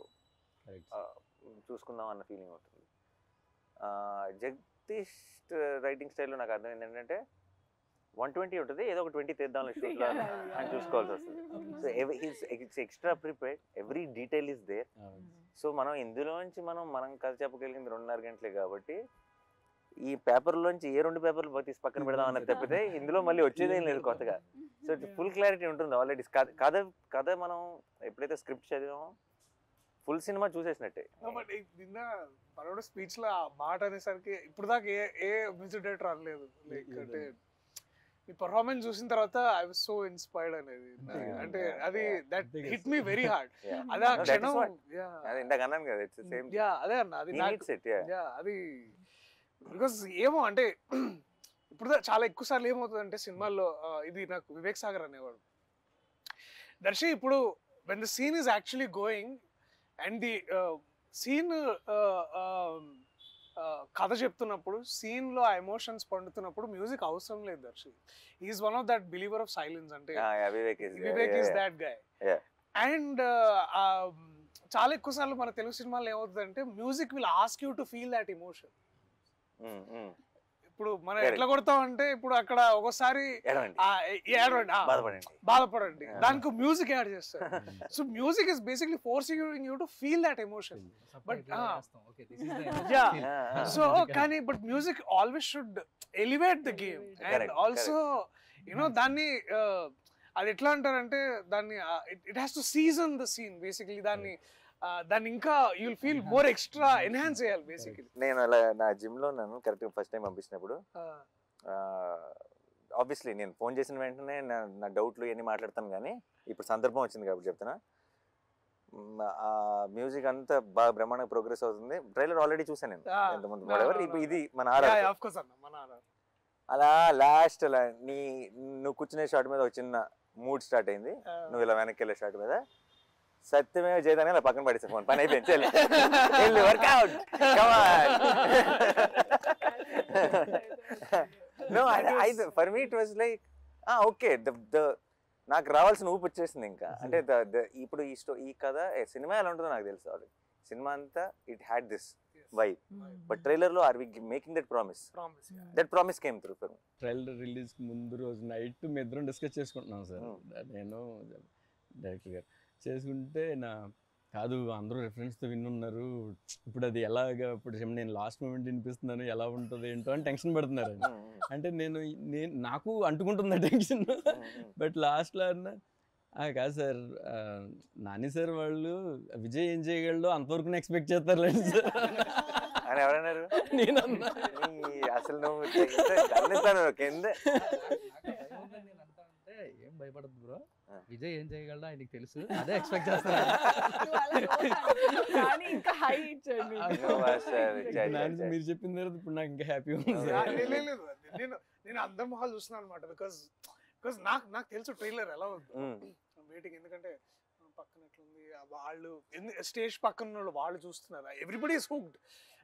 [SPEAKER 1] చూసుకుందాం అన్న ఫీలింగ్ అవుతుంది. జగదీష్ రైటింగ్ స్టైల్లో నాకు అర్థమైంది ఏంటంటే 120 ఉంటుంది, ఏదో ఒక 20 తీద్దాం షూట్లో అని చూసుకోవాల్సి వస్తుంది. So it's extra prepared, every detail is there. So మనం ఇందులోంచి మనం కథ చెప్పగలిగింది 2.5 గంటలే కాబట్టి ఈ పేపర్లోంచి ఏ 2 పేపర్లు తీసి పక్కన పెడదాం అన్నది తప్పితే ఇందులో మళ్ళీ వచ్చేదేం లేదు కొత్తగా. సో ఇట్స్ ఫుల్ క్లారిటీ ఉంటుంది ఆల్రెడీ. కథ మనం ఎప్పుడైతే స్క్రిప్ట్ చదివామో ఫుల్ సినిమా చూసేసినట్టే.
[SPEAKER 4] నిన్న మనోడు స్పీచ్ లో ఆ మాట అనేసరికి ఇప్పుడు దాకా ఏ మ్యూజిక్ డైరెక్టర్ అనలేదు. లైక్ అంటే ఈ పర్ఫార్మెన్స్ చూసిన తర్వాత ఐ వాస్ సో ఇన్స్పైర్డ్ అనేది. అంటే అది that hit me very hard. అదే ఆ క్షణం
[SPEAKER 1] ఇందాక అన్నాను కదా, ఇట్స్ సేమ్.
[SPEAKER 4] అదే అన్న అది అది బికాస్ ఏమో అంటే ఇప్పుడు చాలా ఎక్కువ సార్లు ఏమవుతుందంటే సినిమాల్లో ఇది నాకు వివేక్ సాగర్ అనేవాడు, దర్శి ఇప్పుడు when the scene is actually going and the scene కథ చెప్తున్నప్పుడు సీన్ లో ఆ ఎమోషన్స్ పండుతున్నప్పుడు మ్యూజిక్ అవసరం లేదు Darshi. Is one of that believer of silence. అంటే Vivek is that guy. And చాలా ఎక్కువ సార్లు మన తెలుగు సినిమాలో ఏమవుతుందంటే music will ask you to feel that emotion. ఇప్పుడు మనం ఎట్లా కొడతాం అంటే ఇప్పుడు అక్కడ ఒకసారి బాధపడండి, దానికి మ్యూజిక్ యాడ్ చేస్తారు. So music is basically forcing you to feel that emotion. But so కానీ but music always should elevate the game and also you know దాన్ని అది ఎట్లా అంటారంటే దాన్ని it has to season the scene basically. దాన్ని ఇంకా you'll feel more extra enhance చేయాలి basically.
[SPEAKER 1] నేను అలా నా జిమ్ లో నన్ను కరెక్ట్గా ఫస్ట్ టైం పంపించినప్పుడు ఆబ్వియస్లీ నేను ఫోన్ చేసిన వెంటనే నా డౌట్లు ఇవన్నీ మాట్లాడతాను, కానీ ఇప్పుడు సందర్భం వచ్చింది కాబట్టి చెప్తున్నా. ఆ మ్యూజిక్ అంతా బాగా బ్రహ్మాండంగా ప్రోగ్రెస్ అవుతుంది. ట్రైలర్ ఆల్రెడీ చూసాను నేను ఎంతమంది వాడెవర్. ఇప్పుడు ఇది మన అలా లాస్ట్ అలా నువ్వు కూర్చునే షాట్ మీద ఒక చిన్న మూడ్ స్టార్ట్ అయింది, నువ్వు ఇలా వెనక్కి వెళ్ళే షాట్ మీద సత్యమే చేయదాన్ని అలా పక్కన పడేసా ఫోన్, పని అయిపోయింది. Workout for me it was like okay, నాకు రావాల్సిన ఊపు వచ్చేసింది ఇంకా. అంటే ఇప్పుడు ఈ కథ సినిమా ఎలా ఉంటుందో నాకు తెలుసు ఆల్రెడీ. సినిమా అంతా it had this vibe, but trailer లో are we making that promise? That promise came through for me.
[SPEAKER 7] Trailer release ముందు రోజు నైట్ మీ ఇద్దరం డిస్కస్ చేసుకుంటున్నాం సార్, నేను డైరెక్టర్ గారు చేసుకుంటే కాదు అందరూ రెఫరెన్స్తో విన్నున్నారు, ఇప్పుడు అది ఎలాగా, ఇప్పుడు నేను లాస్ట్ మూమెంట్ వినిపిస్తున్నాను ఎలా ఉంటుంది ఏంటో అని టెన్షన్ పడుతున్నారు. అంటే నేను నాకు అంటుకుంటుంది టెన్షన్. బట్ లాస్ట్లో అన్న కాదు సార్, నాని సార్ వాళ్ళు విజయ్ ఏం చేయగలడో అంతవరకు ఎక్స్పెక్ట్ చేస్తారులేండి సార్
[SPEAKER 1] అని ఎవరన్నారు?
[SPEAKER 7] నేను
[SPEAKER 1] అసలు నువ్వు కింద
[SPEAKER 3] ఏం భయపడదు బ్రో, విజయ్ ఏం చేయగలడా ఆయనకి తెలుసు, అదే ఎక్స్పెక్ట్ చేస్తాను.
[SPEAKER 7] మీరు చెప్పిన తర్వాత ఇప్పుడు నాకు ఇంకా హ్యాపీ ఉంది.
[SPEAKER 4] నేను అందరి మొహాలు చూస్తున్నాను అనమాట, బికాస్ నాకు తెలుసు ట్రైలర్ ఎలా ఉంది వెయిటింగ్. ఎందుకంటే పక్కన ఎట్లుంది వాళ్ళు స్టేజ్ పక్కన వాళ్ళు చూస్తున్నారు, everybody is hooked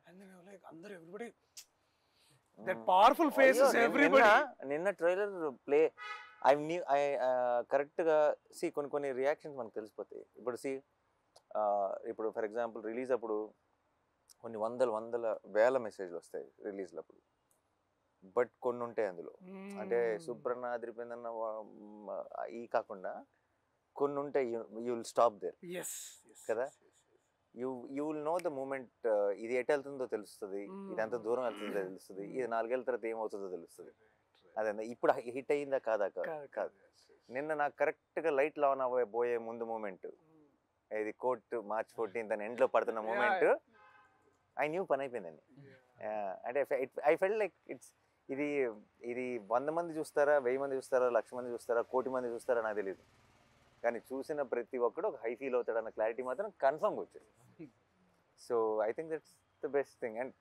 [SPEAKER 4] and then like అందరూ everybody that powerful faces everybody.
[SPEAKER 1] నిన్న ట్రైలర్ ప్లే ఐ కరెక్ట్గా కొన్ని రియాక్షన్స్ మనకు తెలిసిపోతాయి. ఇప్పుడు ఫర్ ఎగ్జాంపుల్ రిలీజ్ అప్పుడు కొన్ని వందల వేల మెసేజ్లు వస్తాయి రిలీజ్లు అప్పుడు, బట్ కొన్ని ఉంటాయి అందులో. అంటే సుబ్రన్న అదిరిపోయిందన్న ఈ కాకుండా కొన్ని ఉంటాయి, యూ విల్ స్టాప్ దేర్ కదా. You will know the moment, ఇది ఎటు వెళ్తుందో తెలుస్తుంది, ఇది ఎంత దూరం వెళ్తుందో తెలుస్తుంది, ఇది 4 ఏళ్ళ తర్వాత ఏమవుతుందో తెలుస్తుంది. అదే ఇప్పుడు హిట్ అయ్యిందా కాదా కాదు. నిన్న నాకు కరెక్ట్గా లైట్ ఆన్ అవ్వబోయే ముందు మూమెంట్, ఇది కోర్టు March 14th అని ఎండ్లో పడుతున్న మూమెంట్, ఐ న్యూ పని అయిపోయిందని. అంటే ఐ ఫెల్ట్ లైక్ ఇది ఇది 100 మంది చూస్తారా, 1000 మంది చూస్తారా, 1,00,000 మంది చూస్తారా, 1,00,00,000 మంది చూస్తారా నాకు తెలియదు. కానీ చూసిన ప్రతి ఒక్కడు ఒక హై ఫీల్ అవుతాడన్న క్లారిటీ మాత్రం కన్ఫర్మ్గా వచ్చేది. So I think that's the best thing. And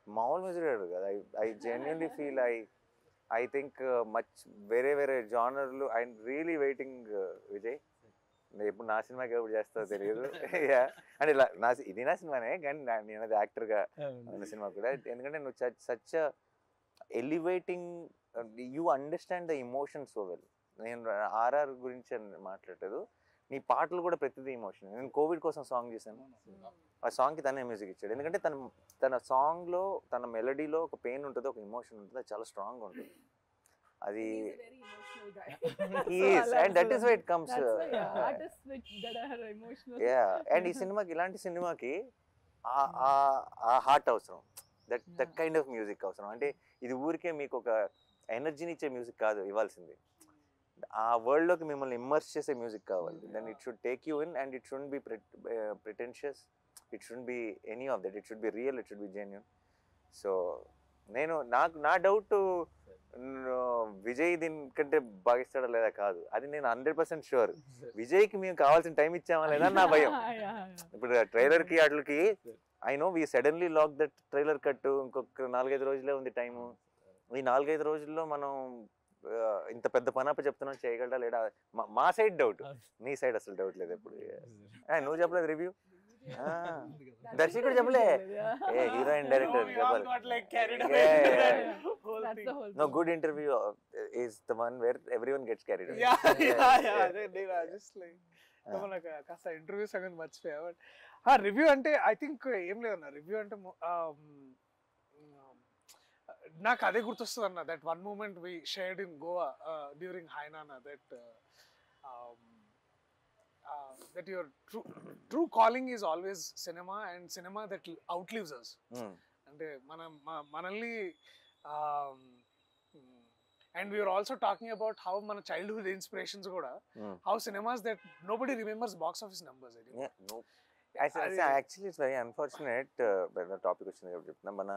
[SPEAKER 1] మామూలు మ్యూజిక్ కదా, I genuinely feel I think much వేరే జానర్లు. ఐ రియలీ వెయిటింగ్ విజయ్, ఎప్పుడు నా సినిమాకి ఎప్పుడు చేస్తావో తెలియదు. అంటే ఇలా ఇది నా సినిమానే, కానీ నేను అది యాక్టర్గా ఉన్న సినిమా కూడా. ఎందుకంటే నువ్వు such elevating, you understand the emotion so well. నేను ఆర్ఆర్ గురించి మాట్లాడలేదు, నీ పాటలు కూడా ప్రతిదీ ఇమోషన్. నేను కోవిడ్ కోసం సాంగ్ చేశాను, ఆ సాంగ్కి తనే మ్యూజిక్ ఇచ్చాడు. ఎందుకంటే తన సాంగ్లో తన మెలడీలో ఒక పెయిన్ ఉంటుంది, ఒక ఇమోషన్ ఉంటుంది, అది చాలా స్ట్రాంగ్గా ఉంటుంది. అది and that is why it comes. And ఈ సినిమాకి, ఇలాంటి సినిమాకి ఆ హార్ట్ అవసరం, దట్ కైండ్ ఆఫ్ మ్యూజిక్ అవసరం. అంటే ఇది ఊరికే మీకు ఒక ఎనర్జీని ఇచ్చే మ్యూజిక్ కాదు ఇవ్వాల్సింది, ఆ వరల్డ్లోకి మిమ్మల్ని ఇమ్మర్స్ చేసే మ్యూజిక్ కావాలి. Then it should take you in and it should be pretentious, it should be any of that, it should be real, it should be genuine. So నా డౌట్ విజయ్ దీనికంటే బాగా ఇస్తాడా లేదా కాదు, అది నేను 100% షూర్. విజయ్కి మేము కావాల్సిన టైం ఇచ్చామా లేదా నా భయం. ఇప్పుడు ట్రైలర్కి వాటికి I know we suddenly lock that trailer cut, ఇంకొక 4-5 రోజులే ఉంది టైము. ఈ 4-5 రోజుల్లో మనం ఇంత పెద్ద పనప్ప చెప్తున్నాం, చేయగలడా లేడా మా సైడ్ డౌట్, నీ సైడ్ అసలు డౌట్ లేదు. ఎప్పుడు నువ్వు చెప్పలేదు రివ్యూ, దర్శకుడు చెప్పలే, ఏ హీరోయిన్ డైరెక్టర్ చెప్పాలి. No, good interview is the one where everyone gets carried away.
[SPEAKER 4] కాస్త ఇంటర్వ్యూ సంగతి మర్చిపోయా. బట్ రివ్యూ అంటే ఐ థింక్ ఏం లేదన్న, రివ్యూ అంటే నాకు అదే గుర్తొస్తుంది అన్న, that one moment we shared in Goa during హైనానా, that your true calling is always cinema, and cinema that outlives us. అంటే మనల్ని and we were also talking about how మన childhood inspirations కూడా, how cinemas that nobody remembers box office numbers.
[SPEAKER 1] Actually it's very unfortunate. Topic వచ్చింది కాబట్టి చెప్తున్నా, మన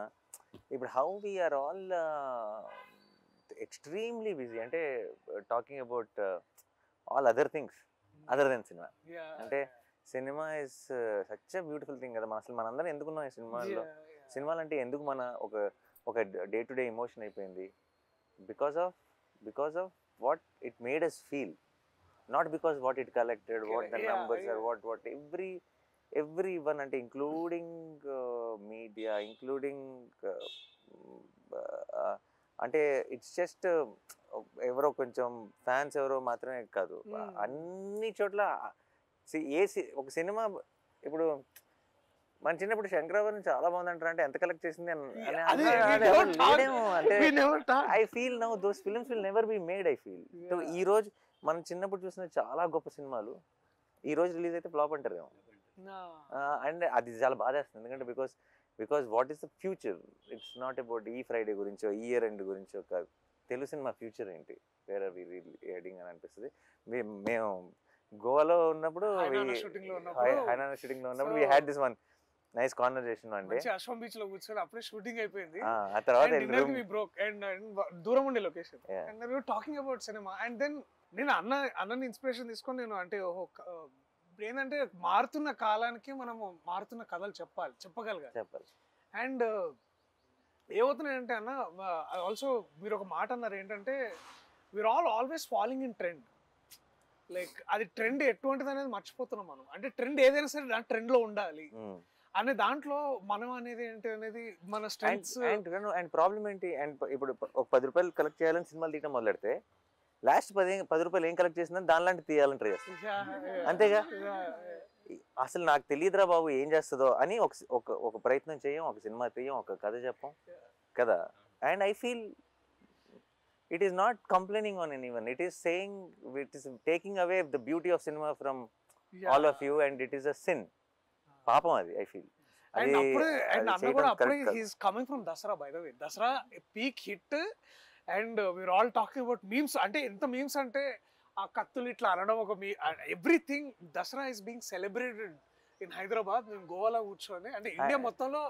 [SPEAKER 1] ఇప్పుడు how we are all extremely busy, అంటే talking about all other things other than cinema. అంటే cinema is such a beautiful thing కదా. అసలు మనందరం ఎందుకున్నాం ఈ సినిమాల్లో? సినిమాలు అంటే ఎందుకు మన ఒక డే టు డే ఎమోషన్ అయిపోయింది, because of what it made us feel, not because what it collected, what the numbers are, what every one, అంటే ఇంక్లూడింగ్ మీడియా, ఇంక్లూడింగ్ అంటే ఇట్స్ జస్ట్ ఎవరో కొంచెం ఫ్యాన్స్ ఎవరో మాత్రమే కాదు, అన్ని చోట్ల ఒక సినిమా. ఇప్పుడు మన చిన్నప్పుడు శంకరాభరణం చాలా బాగుందంటారు, అంటే ఎంత కలెక్ట్ చేసింది అంటే I feel now those films will never be made. I feel ఈ రోజు మనం చిన్నప్పుడు చూసిన చాలా గొప్ప సినిమాలు ఈ రోజు రిలీజ్ అయితే ఫ్లాప్ అంటారేమో. అండ్ అది చాలా బాధేస్తుంది, ఎందుకంటే because what is the future, it's not about ఈ ఫ్రైడే గురించో ఈ ఇయర్ ఎండ్ గురించో కాదు, తెలుగు సినిమా ఫ్యూచర్ ఏంటి, వేరే ఎడింగ్ అని అనిపిస్తుంది. మేము గోవాలో ఉన్నప్పుడు, హైనానా షూటింగ్ లో ఉన్నప్పుడు, we had this one nice conversation. అంటే
[SPEAKER 4] అశ్వం బీచ్ లో కూర్చొని అప్పుడే షూటింగ్ అయిపోయింది,
[SPEAKER 1] ఆ తర్వాత
[SPEAKER 4] దూరం ఉండే location, and we were talking about cinema. And then నేను అన్నని ఇన్స్పిరేషన్ తీసుకొని నేను అంటే ఏంటంటే మారుతున్న కాలానికి మనము మారుతున్న కథలు చెప్పగలగాలి. అండ్ ఏమవుతున్నాయంటే అన్న, ఆల్సో మీరు ఒక మాట అన్నారు ఏంటంటే, we are always following in trend. Like అది ట్రెండ్ ఎటువంటిది అనేది మర్చిపోతున్నాం మనం. అంటే ట్రెండ్ ఏదైనా సరే దాని ట్రెండ్ లో ఉండాలి అనే దాంట్లో మనం అనేది ఏంటి అనేది మన స్ట్రెంగ్స్.
[SPEAKER 1] అండ్ ప్రాబ్లం ఏంటి, అండ్ ఇప్పుడు ఒక 10 రూపాయలు కలెక్ట్ చేయాలని సినిమాలు తీయడం మొదలెడితే లాస్ట్ 10 రూపాయలు ఏం కలెక్ట్ చేసిందని దానిలాంటి తీయాలని ట్రై చేస్తాం, అంతేగా. అసలు నాకు తెలియదురా బాబు ఏం చేస్తుందో అని ఒక ప్రయత్నం చేయం, ఒక సినిమా తీయం, ఒక కథ చెప్పం కదా. And I feel it is not complaining on anyone, it is saying, it is taking away the beauty of cinema from all of you, and it is a sin. పాపం అది ఐ ఫీల్.
[SPEAKER 4] అండ్ అన్న కూడా అప్పుడే he is coming from Dasara, by the way. Dasara peak hit, and we are all talking about memes. అంటే ఎంత memes అంటే ఆ కత్తులు ఇట్లా అనడం, ఒక everything Dasara is being celebrated in Hyderabad మేము గోవాలో కూర్చొని అంటే ఇండియా మొత్తంలో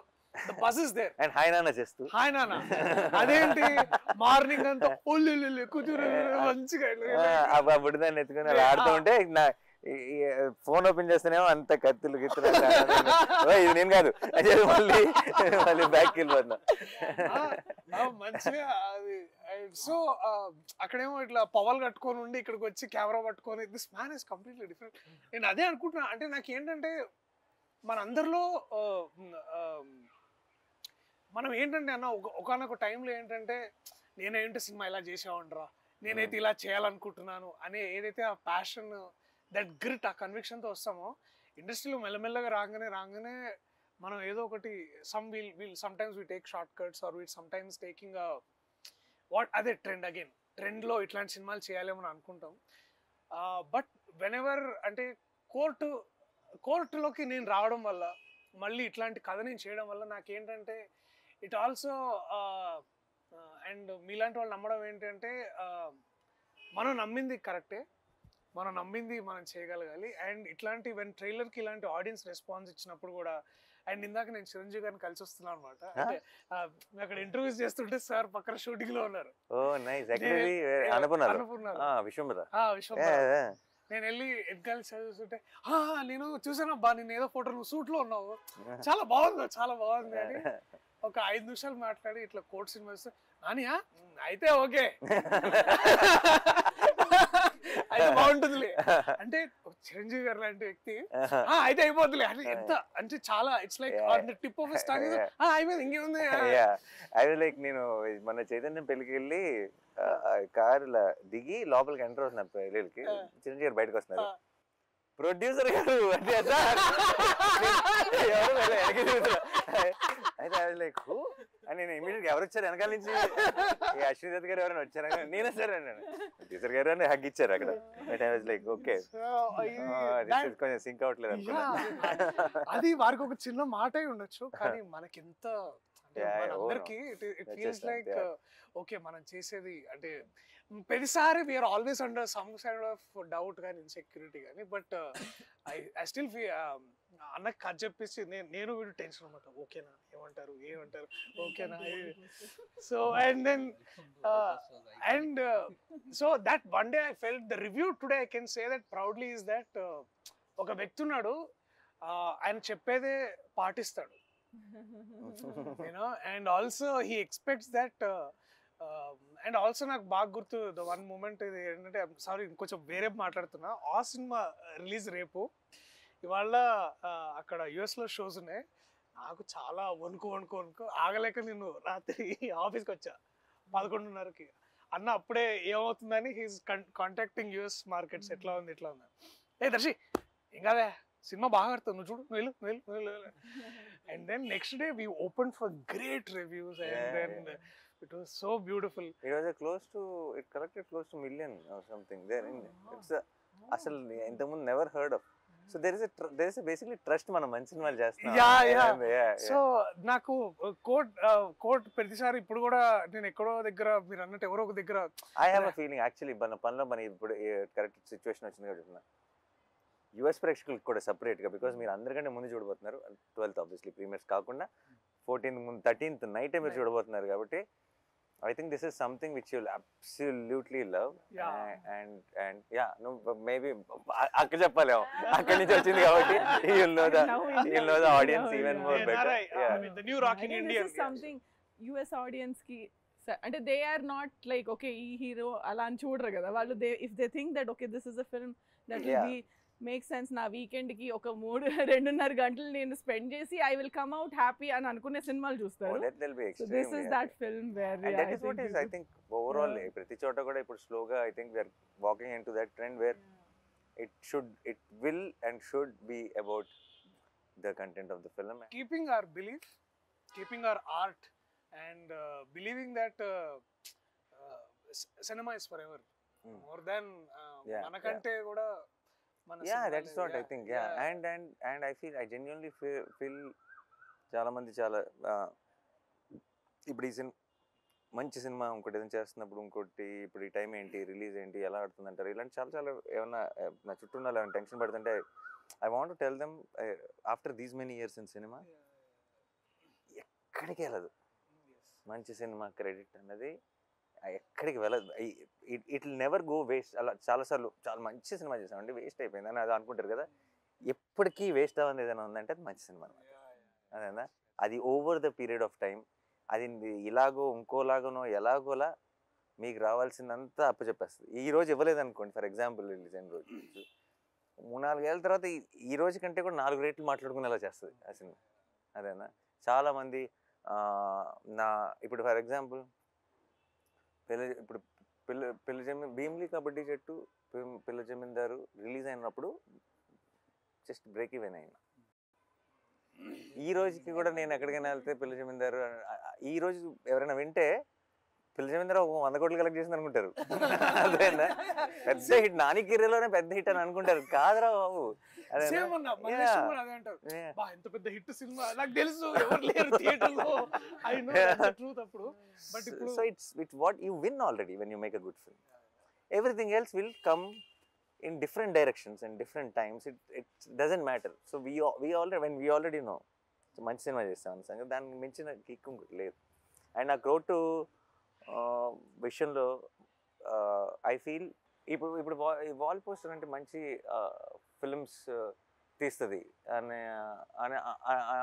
[SPEAKER 4] the buzz is there.
[SPEAKER 1] And hi నాన్న చేస్తూ
[SPEAKER 4] హాయ్ నాన్న అదేంటి మార్నింగ్ అంతా ఒళ్ళు కుదురు మంచిగా
[SPEAKER 1] ఆ బుడిదాన్ని ఎత్తుకుని అలా ఆడుతూ ఉంటే నా ఫోన్ ఓపెన్ చేస్తేనేమో అంత కత్తులు గిత్తులు ఇది నేను కాదు మళ్ళీ మళ్ళీ బ్యాక్ వెళ్ళిపోతున్నా.
[SPEAKER 4] మంచిగా అది. సో అక్కడేమో ఇట్లా పవల్ కట్టుకొని ఉండి ఇక్కడికి వచ్చి కెమెరా పట్టుకొని this man is completely different. నేను అదే అనుకుంటున్నా. అంటే నాకు ఏంటంటే మనందరిలో మనం ఏంటంటే అన్న ఒకనొక టైంలో ఏంటంటే నేనేంటి సినిమా ఇలా చేసేవాడిరా, నేనైతే ఇలా చేయాలనుకుంటున్నాను అనే ఏదైతే ఆ ప్యాషన్, దట్ గ్రిట్, ఆ కన్విక్షన్తో వస్తామో ఇండస్ట్రీలో మెల్లమెల్లగా రాగానే మనం ఏదో ఒకటి sometimes we take shortcuts or we sometimes taking what అదే ట్రెండ్లో ఇట్లాంటి సినిమాలు చేయాలేమో అనుకుంటాం. బట్ వెన్ ఎవర్ అంటే కోర్టులోకి నేను రావడం వల్ల మళ్ళీ ఇట్లాంటి కథ నేను చేయడం వల్ల నాకేంటంటే ఇట్ ఆల్సో అండ్ మీలాంటి వాళ్ళు నమ్మడం ఏంటంటే మనం నమ్మింది కరెక్టే, మనం నమ్మింది మనం చేయగలగాలి. అండ్ ఇట్లాంటి ట్రైలర్కి ఇలాంటి ఆడియన్స్ రెస్పాన్స్ ఇచ్చినప్పుడు కూడా, అండ్ ఇందాక నేను చిరంజీవి గారిని కలిసి వస్తున్నాను అనమాట. అంటే అక్కడ ఇంటర్వ్యూస్ చేస్తుంటే సార్ పక్కన షూటింగ్ లో ఉన్నారు. నేను వెళ్ళి ఎగ్గాలి చదువుతుంటే నేను చూసానబ్బా నేను ఏదో ఫోటో నువ్వు సూట్ లో ఉన్నావు, చాలా బాగుంది అని ఒక 5 నిమిషాలు మాట్లాడి ఇట్లా కోర్ట్ సినిమా వస్తే నానియా అయితే ఓకే అయితే బాగుంటుందిలే అంటే చిరంజీవి గారు లాంటి వ్యక్తి అయితే అయిపోతులే అని ఎంత అంటే చాలా it's like tip of star అయిపోయింది ఇంకేముంది.
[SPEAKER 1] అది లైక్ నేను మన చైతన్యం పెళ్ళికి వెళ్ళి కార్ దిగి లోపలికి ఎంటర్ అవుతున్నారు పెళ్ళికి, చిరంజీవి గారు బయటకు వస్తున్నారు, ప్రొడ్యూసర్ గారు అంటే అయితే అది లైక్ అని నేను ఇమీడియట్ ఎవరు వచ్చారు వెనకాల నుంచి, అశ్విని దత్ గారు ఎవరైనా వచ్చారా, నేనే సార్ అన్నాను, ప్రొడ్యూసర్ గారు అని హగ్ ఇచ్చారు అక్కడ. లైక్ ఓకే కొంచెం సింక్ అవ్వట్లేదు అనుకున్నా.
[SPEAKER 4] అది వారికి ఒక చిన్న మాట ఉండొచ్చు కానీ మనకి ఎంత అందరికి ఇట్ ఫీల్స్ లైక్ ఓకే మనం చేసేది అంటే ప్రతిసారి we are always under some kind of doubt కానీ ఇన్సెక్యూరిటీ కానీ. బట్ ఐ స్టిల్ ఫీల్ అన్నకు కథ చెప్పేసి నేను వీడు టెన్షన్ అనమాట, ఓకేనా ఏమంటారు ఓకేనా. So and then and so that one day I felt the review today I can say that proudly is that ఒక వ్యక్తి ఉన్నాడు ఆయన చెప్పేదే పాటిస్తాడు, and also he expects that and also నాకు బాగా గుర్తు ద వన్ మూమెంట్ ఇది ఏంటంటే, సారీ ఇంకొంచెం వేరే మాట్లాడుతున్నా, ఆ సినిమా రిలీజ్ రేపు, ఇవాళ అక్కడ యుఎస్లో షోస్ ఉన్నాయి, నాకు చాలా వణుకు ఆగలేక నేను రాత్రి ఆఫీస్కి వచ్చా 11:30కి. అన్న అప్పుడే ఏమవుతుందని హీస్ కాంటాక్టింగ్ యుఎస్ మార్కెట్స్ ఎట్లా ఉంది ఏ దర్శి ఏం కాదే సినిమా బాగా ఆడుతుంది నువ్వు చూడు నువ్వు వెళ్ళు. And then next day we opened for great reviews and then it was so beautiful.
[SPEAKER 1] It was it collected close to million or something there in it's asal intamundu never heard of. So there is a basically trust మనం మంచి సినిమాలు చేస్తున్నాం.
[SPEAKER 4] Yeah. So నాకు coat ప్రతిసారి ఇప్పుడు కూడా నేను ఎక్కడో దగ్గర మీరు అన్నట్టు ఎవరో ఒక దగ్గర
[SPEAKER 1] I have a feeling actually మన పనిలో మన ఇప్పుడు కరెక్ట్ సిచ్యువేషన్ వచ్చింది కాబట్టి యుఎస్ ప్రేక్షకులకు కూడా సపరేట్గా, బికాజ్ మీరు అందరికంటే ముందు చూడబోతున్నారు 12th ఆబ్వియస్లీ ప్రీమియర్స్ కాకుండా 14th ముందు 13th నైటే మీరు చూడబోతున్నారు కాబట్టి I think this is something which you'll absolutely love. And yeah, no, maybe akka cheppalemo akkadi nunchi vachindi kabatti you'll know the audience even more better.
[SPEAKER 4] I mean the new Rock in India
[SPEAKER 2] is something US audience ki అంటే they are not like okay ee hero ala ani చూడరు కదా వాళ్ళు, if they think that okay this is a film that will be make sense నా weekend కి ఒక 2.5 గంటలు నేను spend చేసి I will come out happy అని అనుకునే సినిమాలు చూస్తారు.
[SPEAKER 1] So
[SPEAKER 2] this is that film where
[SPEAKER 1] and that is what is I think overall ప్రతి చోట కూడా ఇప్పుడు స్లోగా I think we are walking into that trend where it will and should be about the content of the film,
[SPEAKER 4] keeping our belief, keeping our art and believing that cinema is forever more than manakante kuda.
[SPEAKER 1] Yeah, that is what I think. And I genuinely feel చాలా మంది చాలా ఇప్పుడు ఈ మంచి cinema ఇంకోటి ఏదైనా చేస్తున్నప్పుడు ఇంకోటి ఇప్పుడు ఈ టైం ఏంటి రిలీజ్ ఏంటి ఎలా ఆడుతుంది అంటారు, ఇలాంటి చాలా ఏమన్నా నా చుట్టూ ఉన్న టెన్షన్ పడుతుంటే I want to tell them after these many years in cinema ఎక్కడికి వెళ్ళదు మంచి సినిమా క్రెడిట్ అన్నది ఎక్కడికి వెళ్ళదు. It will never go waste. అలా చాలాసార్లు చాలా మంచి సినిమా చేసామండి వేస్ట్ అయిపోయింది అని అది అనుకుంటారు కదా, ఎప్పటికీ వేస్ట్ అవ్వదు ఏదైనా ఉందంటే అది మంచి సినిమా అనమాట. అదేనా అది over the period of time అది ఇలాగో ఇంకోలాగనో ఎలాగోలా మీకు రావాల్సిందంతా అప్పచెప్పేస్తుంది. ఈ రోజు ఇవ్వలేదు అనుకోండి, ఫర్ ఎగ్జాంపుల్ రిలీజ్ అయిన రోజు 3-4 ఏళ్ళ తర్వాత ఈ రోజు కంటే కూడా 4 రేట్లు మాట్లాడుకునేలా చేస్తుంది ఆ సినిమా. అదేనా చాలామంది ఇప్పుడు ఫర్ ఎగ్జాంపుల్ భీమ్లీ కబడ్డీ జట్టు పిల్ల జమీందారు రిలీజ్ అయినప్పుడు జస్ట్ బ్రేక్ ఈవెన్ అయినా. ఈ రోజుకి కూడా నేను ఎక్కడికైనా వెళ్తే పిల్ల జమీందారు ఈ రోజు ఎవరైనా వింటే పిల్ల జమీందారు 100 కోట్లు కలెక్ట్ చేసింది అనుకుంటారు. అదేనా పెద్ద హిట్, నాని కిర్రలోనే పెద్ద హిట్ అని అనుకుంటారు. కాదురా బాబు,
[SPEAKER 4] ఎంత పెద్ద హిట్ సినిమా నాకు తెలుసు, ఎవరు లేరు థియేటర్లో. ఐ నో ద ట్రూత్ అప్పుడు. బట్ ఇప్పుడు
[SPEAKER 1] so it's what you win already when you make a good film. Everything else will come in different directions and different times. It doesn't matter. So we already know మంచి cinema చేస్తామని సంగతి దానికి మించిన kick ఇంకోటి లేదు. And ఆ crowd విషయంలో I feel ఇప్పుడు వాల్ పోస్టర్ అంటే మంచి ఫిల్మ్స్ తీస్తుంది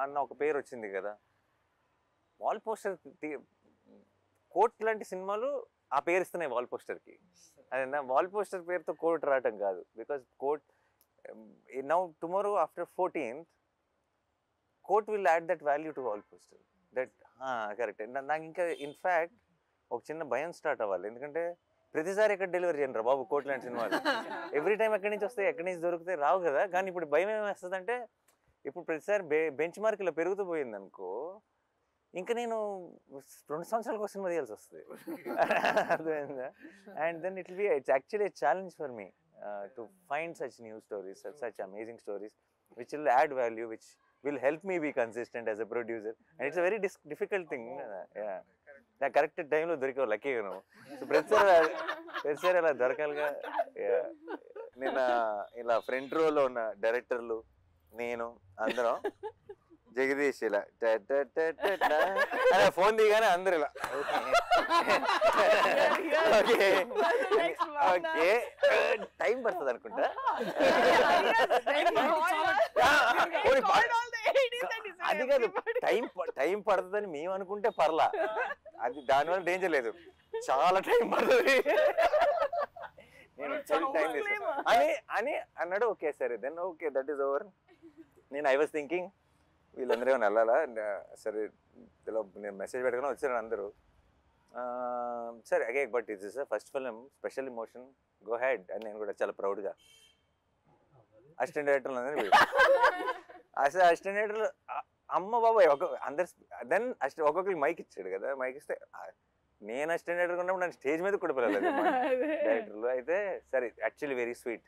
[SPEAKER 1] అన్న ఒక పేరు వచ్చింది కదా. వాల్ పోస్టర్ కోట్ లాంటి సినిమాలు ఆ పేరు ఇస్తున్నాయి వాల్ పోస్టర్కి. అదేనా వాల్ పోస్టర్ పేరుతో కోట్ రావటం కాదు. Because Court now tomorrow after 14th Court will add that value to Wall Poster. That correct. నాకు ఇంకా ఇన్ఫ్యాక్ట్ ఒక చిన్న భయం స్టార్ట్ అవ్వాలి. ఎందుకంటే ప్రతిసారి ఎక్కడ డెలివరీ చేయను రా బాబు కోట్ లాంటి సినిమాలు. ఎవ్రీ టైం ఎక్కడి నుంచి వస్తాయి, ఎక్కడి నుంచి దొరుకుతాయి, రావు కదా. కానీ ఇప్పుడు భయం ఏమేస్తుందంటే ఇప్పుడు ప్రతిసారి బెంచ్ మార్క్ ఇలా పెరుగుతూ పోయింది అనుకో, ఇంకా నేను 2 సంవత్సరాలకు ఒక సినిమా తీయాల్సి వస్తుంది. అర్థమైందా? And then it's actually challenge for me to find such new stories, such amazing stories which will add value, which will help me be consistent as a producer. And it's a very difficult thing. నాకు correct టైంలో దొరికావు, లక్కీగా నువ్వు. So ప్రతిసారి అలా దొరకాలిగా. నేను ఇలా front రోలో ఉన్న డైరెక్టర్లు, నేను అందరం జగదీష్ ఇలా ఫోన్ దిగానే అందరు ఇలా ఓకే ఓకే టైం పడుతుంది అనుకుంటా. అది కాదు, టైం పడుతుందని మేము అనుకుంటే పర్లా, అది దానివల్ల డేంజర్ లేదు. చాలా టైం పడుతుంది అని అన్నాడు. ఓకే సరే then okay that is over. నేను ఐ వాజ్ థింకింగ్ వీళ్ళందరూ ఏమైనా వెళ్ళాలా, సరే ఇలా నేను మెసేజ్ పెట్టుకుని వచ్చాను అందరూ. సరే అగే but it's is first film, special emotion, go ahead అని నేను కూడా చాలా ప్రౌడ్గా అసిస్టెంట్ డైరెక్టర్లు అందరూ అసిస్టెంట్ డైరెక్టర్లు అమ్మ బాబాయ్ అందరు. దెన్ ఒక్కొక్కరికి మైక్ ఇచ్చాడు కదా, మైక్ ఇస్తే నేను అసిస్టెంట్ డైరెక్టర్ ఉన్నప్పుడు నన్ను స్టేజ్ మీద కూడా పిలవలేదు డైరెక్టర్లు. అయితే సరే యాక్చువల్లీ వెరీ స్వీట్,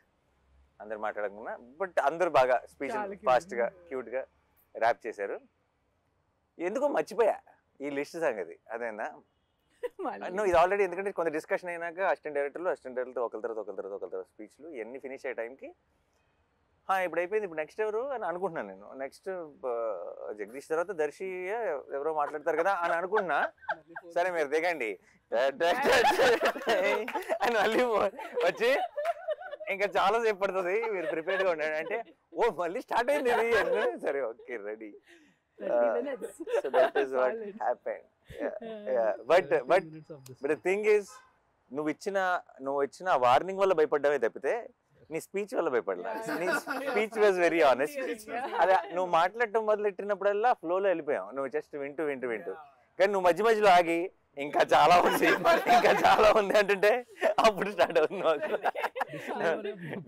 [SPEAKER 1] అందరు మాట్లాడకుండా, బట్ అందరూ బాగా స్పీచ్ ఫాస్ట్గా క్యూట్గా ర్యాప్ చేశారు. ఎందుకో మర్చిపోయా ఈ లిస్ట్ సంగతి. అదేనా నువ్వు ఇది ఆల్రెడీ, ఎందుకంటే కొంత డిస్కషన్ అయినాక అసిస్టెంట్ డైరెక్టర్తో ఒకరి తర్వాత స్పీచ్లు ఇవన్నీ ఫినిష్ అయ్యే టైంకి ఇప్పుడు అయిపోయింది, ఇప్పుడు నెక్స్ట్ ఎవరు అని అనుకుంటున్నాను నేను. నెక్స్ట్ జగదీష్ తర్వాత దర్శి ఎవరో మాట్లాడతారు కదా అని అనుకుంటున్నా. సరే మీరు దిగండి అని మళ్ళీ వచ్చి ఇంకా చాలా సేపు పడుతుంది, మీరు ప్రిపేర్డ్గా ఉండండి అంటే ఓ మళ్ళీ స్టార్ట్ అయింది ఇది. సరే okay ready. So that is what happened. But the thing is, నువ్వు ఇచ్చిన వార్నింగ్ వల్ల భయపడ్డావే తప్పితే నీ స్పీచ్ వల్ల భయపడలా. నీ స్పీచ్ వాజ్ వెరీ ఆనెస్ట్. అదే నువ్వు మాట్లాడటం మొదలెట్టినప్పుడల్లా ఫ్లోలో వెళ్ళిపోయావు, నువ్వు జస్ట్ వింటూ కానీ నువ్వు మధ్యలో ఆగి ఇంకా చాలా ఉంది అంటుంటే అప్పుడు స్టార్ట్ అవుతుంది.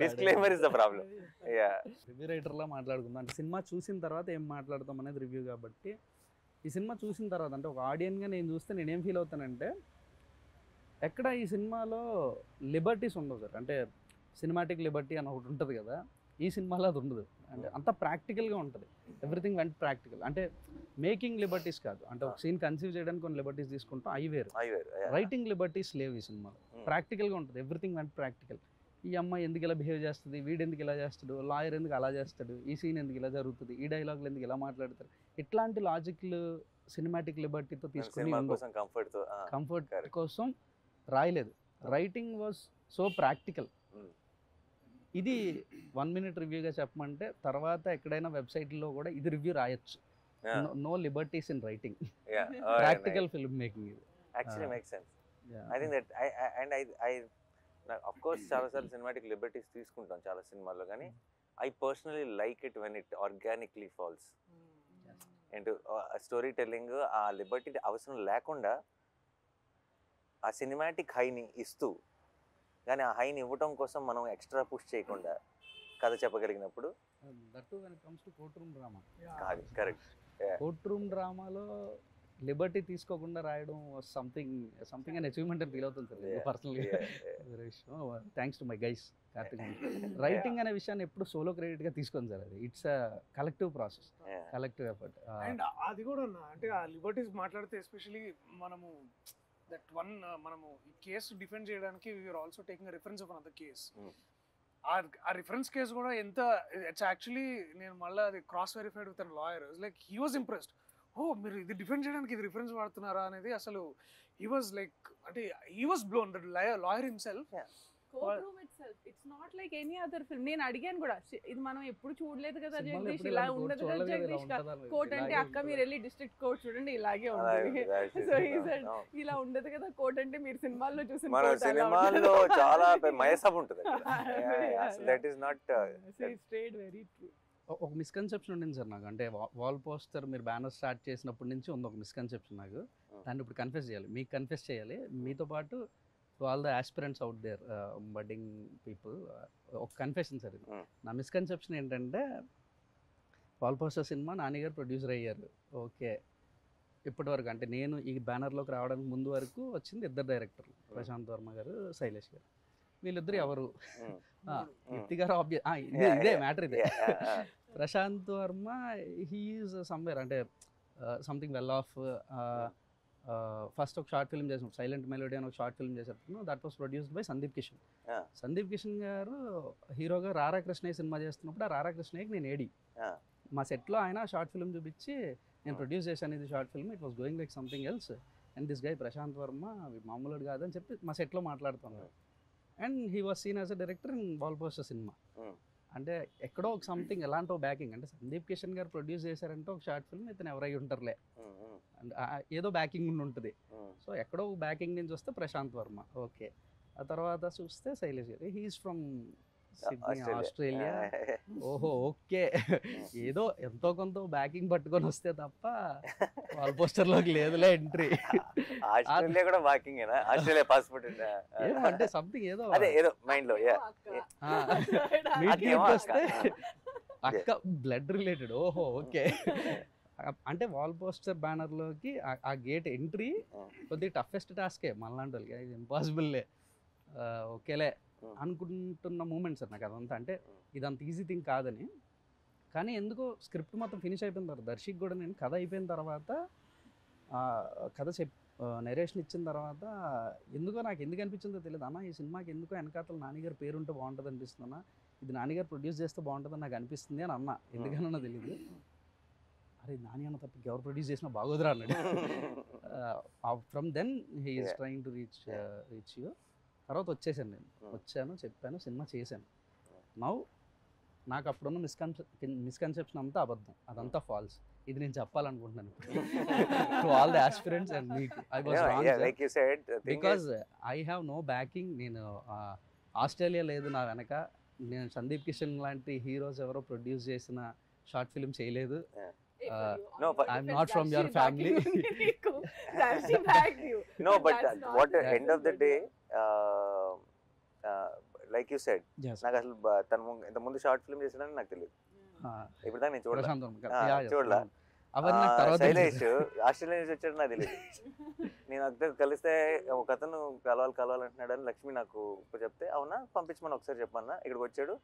[SPEAKER 1] Disclaimer is the problem.
[SPEAKER 3] Review రైటర్లా మాట్లాడుకుందాం అంటే సినిమా చూసిన తర్వాత ఏం మాట్లాడతాం అనేది రివ్యూ. కాబట్టి ఈ సినిమా చూసిన తర్వాత అంటే ఒక ఆడియన్గా నేను చూస్తే నేనేం ఫీల్ అవుతానంటే, ఎక్కడ ఈ సినిమాలో లిబర్టీస్ ఉండవు సార్. అంటే సినిమాటిక్ లిబర్టీ అని ఒకటి ఉంటుంది కదా, ఈ సినిమాలో అది ఉండదు. అంటే అంత ప్రాక్టికల్గా ఉంటుంది, ఎవ్రీథింగ్ వెంట ప్రాక్టికల్. అంటే మేకింగ్ లిబర్టీస్ కాదు, అంటే ఒక సీన్ కన్సీవ్ చేయడానికి కొన్ని లిబర్టీస్ తీసుకుంటాం, అవి వేరు. రైటింగ్ లిబర్టీస్ లేవు ఈ సినిమాలో, ప్రాక్టికల్గా ఉంటుంది, ఎవ్రీథింగ్ వెంట ప్రాక్టికల్. ఈ అమ్మాయి ఎందుకు ఇలా బిహేవ్ చేస్తుంది, వీడు ఎందుకు ఇలా చేస్తాడు, లాయర్ ఎందుకు అలా చేస్తాడు, ఈ సీన్ ఎందుకు ఇలా జరుగుతుంది, ఈ డైలాగులు ఎందుకు ఇలా మాట్లాడతారు, ఇట్లాంటి లాజిక్లు సినిమాటిక్ లిబర్టీతో తీసుకుని
[SPEAKER 1] సినిమా కోసం కంఫర్ట్ తో
[SPEAKER 3] కంఫర్ట్
[SPEAKER 1] correct.
[SPEAKER 3] కోసం రాయలేదు. Writing was so practical. ఇది 1 minute రివ్యూగా చెప్పమంటే తర్వాత ఎక్కడైనా వెబ్సైట్లో కూడా ఇది రివ్యూ రాయొచ్చు. No liberties in writing, practical film making ఇది.
[SPEAKER 1] Actually make sense. I think that I of course చాలాసార్లు సినిమాటిక్ లిబర్టీస్ తీసుకుంటాం చాలా సినిమాల్లో, కానీ I personally like it when it organically falls and story telling. ఆ లిబర్టీ అవసరం లేకుండా ఆ సినిమాటిక్ హైని ఇస్తూ, కానీ ఆ హైని ఇవ్వటం కోసం మనం ఎక్స్ట్రా పుష్ చేయకుండా కథ చెప్పగలిగినప్పుడు
[SPEAKER 3] that when it comes to court room drama.
[SPEAKER 1] Correct.
[SPEAKER 3] Court room డ్రామాలో లిబర్టీ తీసుకోకుండా రాయడం సంథింగ్ అండ్ అచీవ్మెంట్ అని ఫీల్ అవుతుంది సార్ పర్సనల్గా. Thanks to my guys Karthik. Writing అనే విషయాన్ని ఎప్పుడు సోలో క్రెడిట్గా తీసుకోండి సార్, అది it's a collective process, collective effort.
[SPEAKER 4] And అది కూడా అంటే ఆ లిబర్టీస్ మాట్లాడితే ఎస్పెషలీ మనము దట్ వన్ మనము ఈ కేసు డిఫెండ్ చేయడానికి we're also taking reference of another case. ఆ రిఫరెన్స్ కేసు కూడా ఎంత ఇట్స్ యాక్చువల్లీ నేను మళ్ళీ అది cross verified with an lawyer. Like he was impressed. ఓ మీరు ఇది డిఫెండ్ చేయడానికి ఇది రిఫరెన్స్ వాడుతున్నారా అనేది అసలు హీ వాజ్ లైక్ అంటే he was blown that lawyer himself.
[SPEAKER 2] Court itself, it's not like any other film. నేను అడిగాను కూడా, ఇది మనం ఎప్పుడు చూడలేదు కదా జగదీష్, ఇలా ఉండదు కదా జగదీష్, కోర్ట్ అంటే అక్క మీరు వెళ్ళి డిస్ట్రిక్ట్ కోర్ట్ చూడండి ఇలాగే ఉంటుంది. సో ఈ said ఇలా ఉండదు కదా కోర్ట్ అంటే మీరు సినిమాల్లో చూసిన
[SPEAKER 1] మన సినిమాల్లో చాలా మయసబ్ ఉంటుంది. That is not
[SPEAKER 2] straight very true.
[SPEAKER 3] ఒక మిస్కన్సెప్షన్ ఉండింది సార్ నాకు, అంటే వాల్ పోస్టర్ మీరు బ్యానర్ స్టార్ట్ చేసినప్పటి నుంచి ఉంది ఒక మిస్కన్సెప్షన్ నాకు. దాన్ని ఇప్పుడు కన్ఫెస్ చేయాలి, మీకు కన్ఫెస్ చేయాలి, మీతో పాటు all the aspirants out there, budding people. ఒక కన్ఫెషన్ సార్ ఇది. నా మిస్కన్సెప్షన్ ఏంటంటే వాల్ పోస్టర్ సినిమా నానిగారు ప్రొడ్యూసర్ అయ్యారు, ఓకే. ఇప్పటి వరకు అంటే నేను ఈ బ్యానర్లోకి రావడానికి ముందు వరకు వచ్చింది 2 డైరెక్టర్లు, ప్రశాంత్ వర్మ గారు, శైలేష్ గారు. వీళ్ళిద్దరు ఎవరు? కీర్తి గారు ఇదే మ్యాటర్ ఇదే. ప్రశాంత్ వర్మ హీఈస్ సమ్వేర్ అంటే సంథింగ్ వెల్ ఆఫ్. ఫస్ట్ ఒక షార్ట్ ఫిల్మ్ చేసినప్పుడు సైలెంట్ మెలోడీ అని ఒక షార్ట్ ఫిల్మ్ చేసేటప్పుడు that was produced by Sandeep Kishan. Sandeep Kishan గారు హీరోగా రారా కృష్ణయ్య సినిమా చేస్తున్నప్పుడు ఆ రారా కృష్ణయ్యకి నేను ఏడి మా సెట్లో ఆయన షార్ట్ ఫిల్మ్ చూపించి నేను ప్రొడ్యూస్ చేశాను ఇది short film, it was going like something else and this guy Prashanth Varma మామూలుడు కాదని చెప్పి మా సెట్లో మాట్లాడుతున్నాడు. And he was seen as a director in wall poster సినిమా. అంటే ఎక్కడో ఒక సంథింగ్ ఎలాంటి బ్యాకింగ్, అంటే సందీప్ కిషన్ గారు ప్రొడ్యూస్ చేశారంటే ఒక షార్ట్ ఫిల్మ్ ఇతను ఎవరై ఉంటారులే, అండ్ ఏదో బ్యాకింగ్ ఉండి ఉంటుంది. సో ఎక్కడో బ్యాకింగ్ నుంచి వస్తే ప్రశాంత్ వర్మ, ఓకే. ఆ తర్వాత చూస్తే శైలేష్ గారు, హీఈస్ ఫ్రమ్ సిడ్నీ, ఆస్ట్రేలియా. ఓహో ఓకే, ఏదో ఎంతో కొంత బ్యాకింగ్ పట్టుకొని వస్తే తప్ప వాల్ పోస్టర్లోకి లేదులే ఎంట్రీ.
[SPEAKER 1] ఆస్ట్రేలియా కూడా బ్యాకింగేనా? ఆస్ట్రేలియా పాస్పోర్ట్
[SPEAKER 3] అంటే సంథింగ్ ఏదో
[SPEAKER 1] ఏదో మైండ్ లో
[SPEAKER 3] వస్తే అక్క బ్లడ్ రిలేటెడ్. ఓహో ఓకే. అంటే వాల్ పోస్టర్ బ్యానర్లోకి ఆ గేట్ ఎంట్రీ కొద్దిగా టఫెస్ట్ టాస్కే మనలాంటి వాళ్ళకి, ఇది ఇంపాసిబుల్లే, ఓకేలే అనుకుంటున్న మూమెంట్ సార్ నాకు అదంతా. అంటే ఇదంత ఈజీ థింగ్ కాదని, కానీ ఎందుకో స్క్రిప్ట్ మొత్తం ఫినిష్ అయిపోయిన తర్వాత దర్శక్ కూడా నేను కథ అయిపోయిన తర్వాత కథ నరేషన్ ఇచ్చిన తర్వాత ఎందుకో నాకు ఎందుకు అనిపించిందో తెలియదు, అన్న ఈ సినిమాకి ఎందుకో వెనకాతల నానిగారు పేరు ఉంటే బాగుంటుంది అనిపిస్తుంది అన్న, ఇది నానిగారు ప్రొడ్యూస్ చేస్తే బాగుంటుందని నాకు అనిపిస్తుంది అని అన్న. ఎందుకన్నా తెలియదు. అరే నాని అన్న తప్ప ఎవరు ప్రొడ్యూస్ చేసినా బాగోదురా అన్నాడు. From then he is trying to reach you. తర్వాత వచ్చేసాను, నేను వచ్చాను, చెప్పాను, సినిమా చేశాను. నౌ నాకు అప్పుడున్న మిస్కన్సెప్షన్ అంతా అబద్ధం, అదంతా ఫాల్స్. ఇది నేను చెప్పాలనుకుంటున్నాను to all the aspirants and మీకు. I was wrong because I have no backing. నేను ఆస్ట్రేలియా లేదు నా వెనక, నేను సందీప్ కిషన్ లాంటి హీరోస్ ఎవరో ప్రొడ్యూస్ చేసిన షార్ట్ ఫిల్మ్ చేయలేదు. I'm not from your family.
[SPEAKER 1] No, but what end of the day, like you said, నాకు అసలు తను ఇంత ముందు షార్ట్ ఫిల్మ్ చేసాడని నాకు తెలియదు. ఇప్పుడు దాకా నేను చూడలా. శైలేష్ ఆస్ట్రేలియా నుంచి వచ్చాడు నాకు తెలియదు. నేను అక్కడ కలిస్తే ఒక అతను కలవాలంటున్నాడు అని లక్ష్మి నాకు చెప్తే, అవునా పంపించమని ఒకసారి చెప్పన్నా. ఇక్కడికి వచ్చాడు.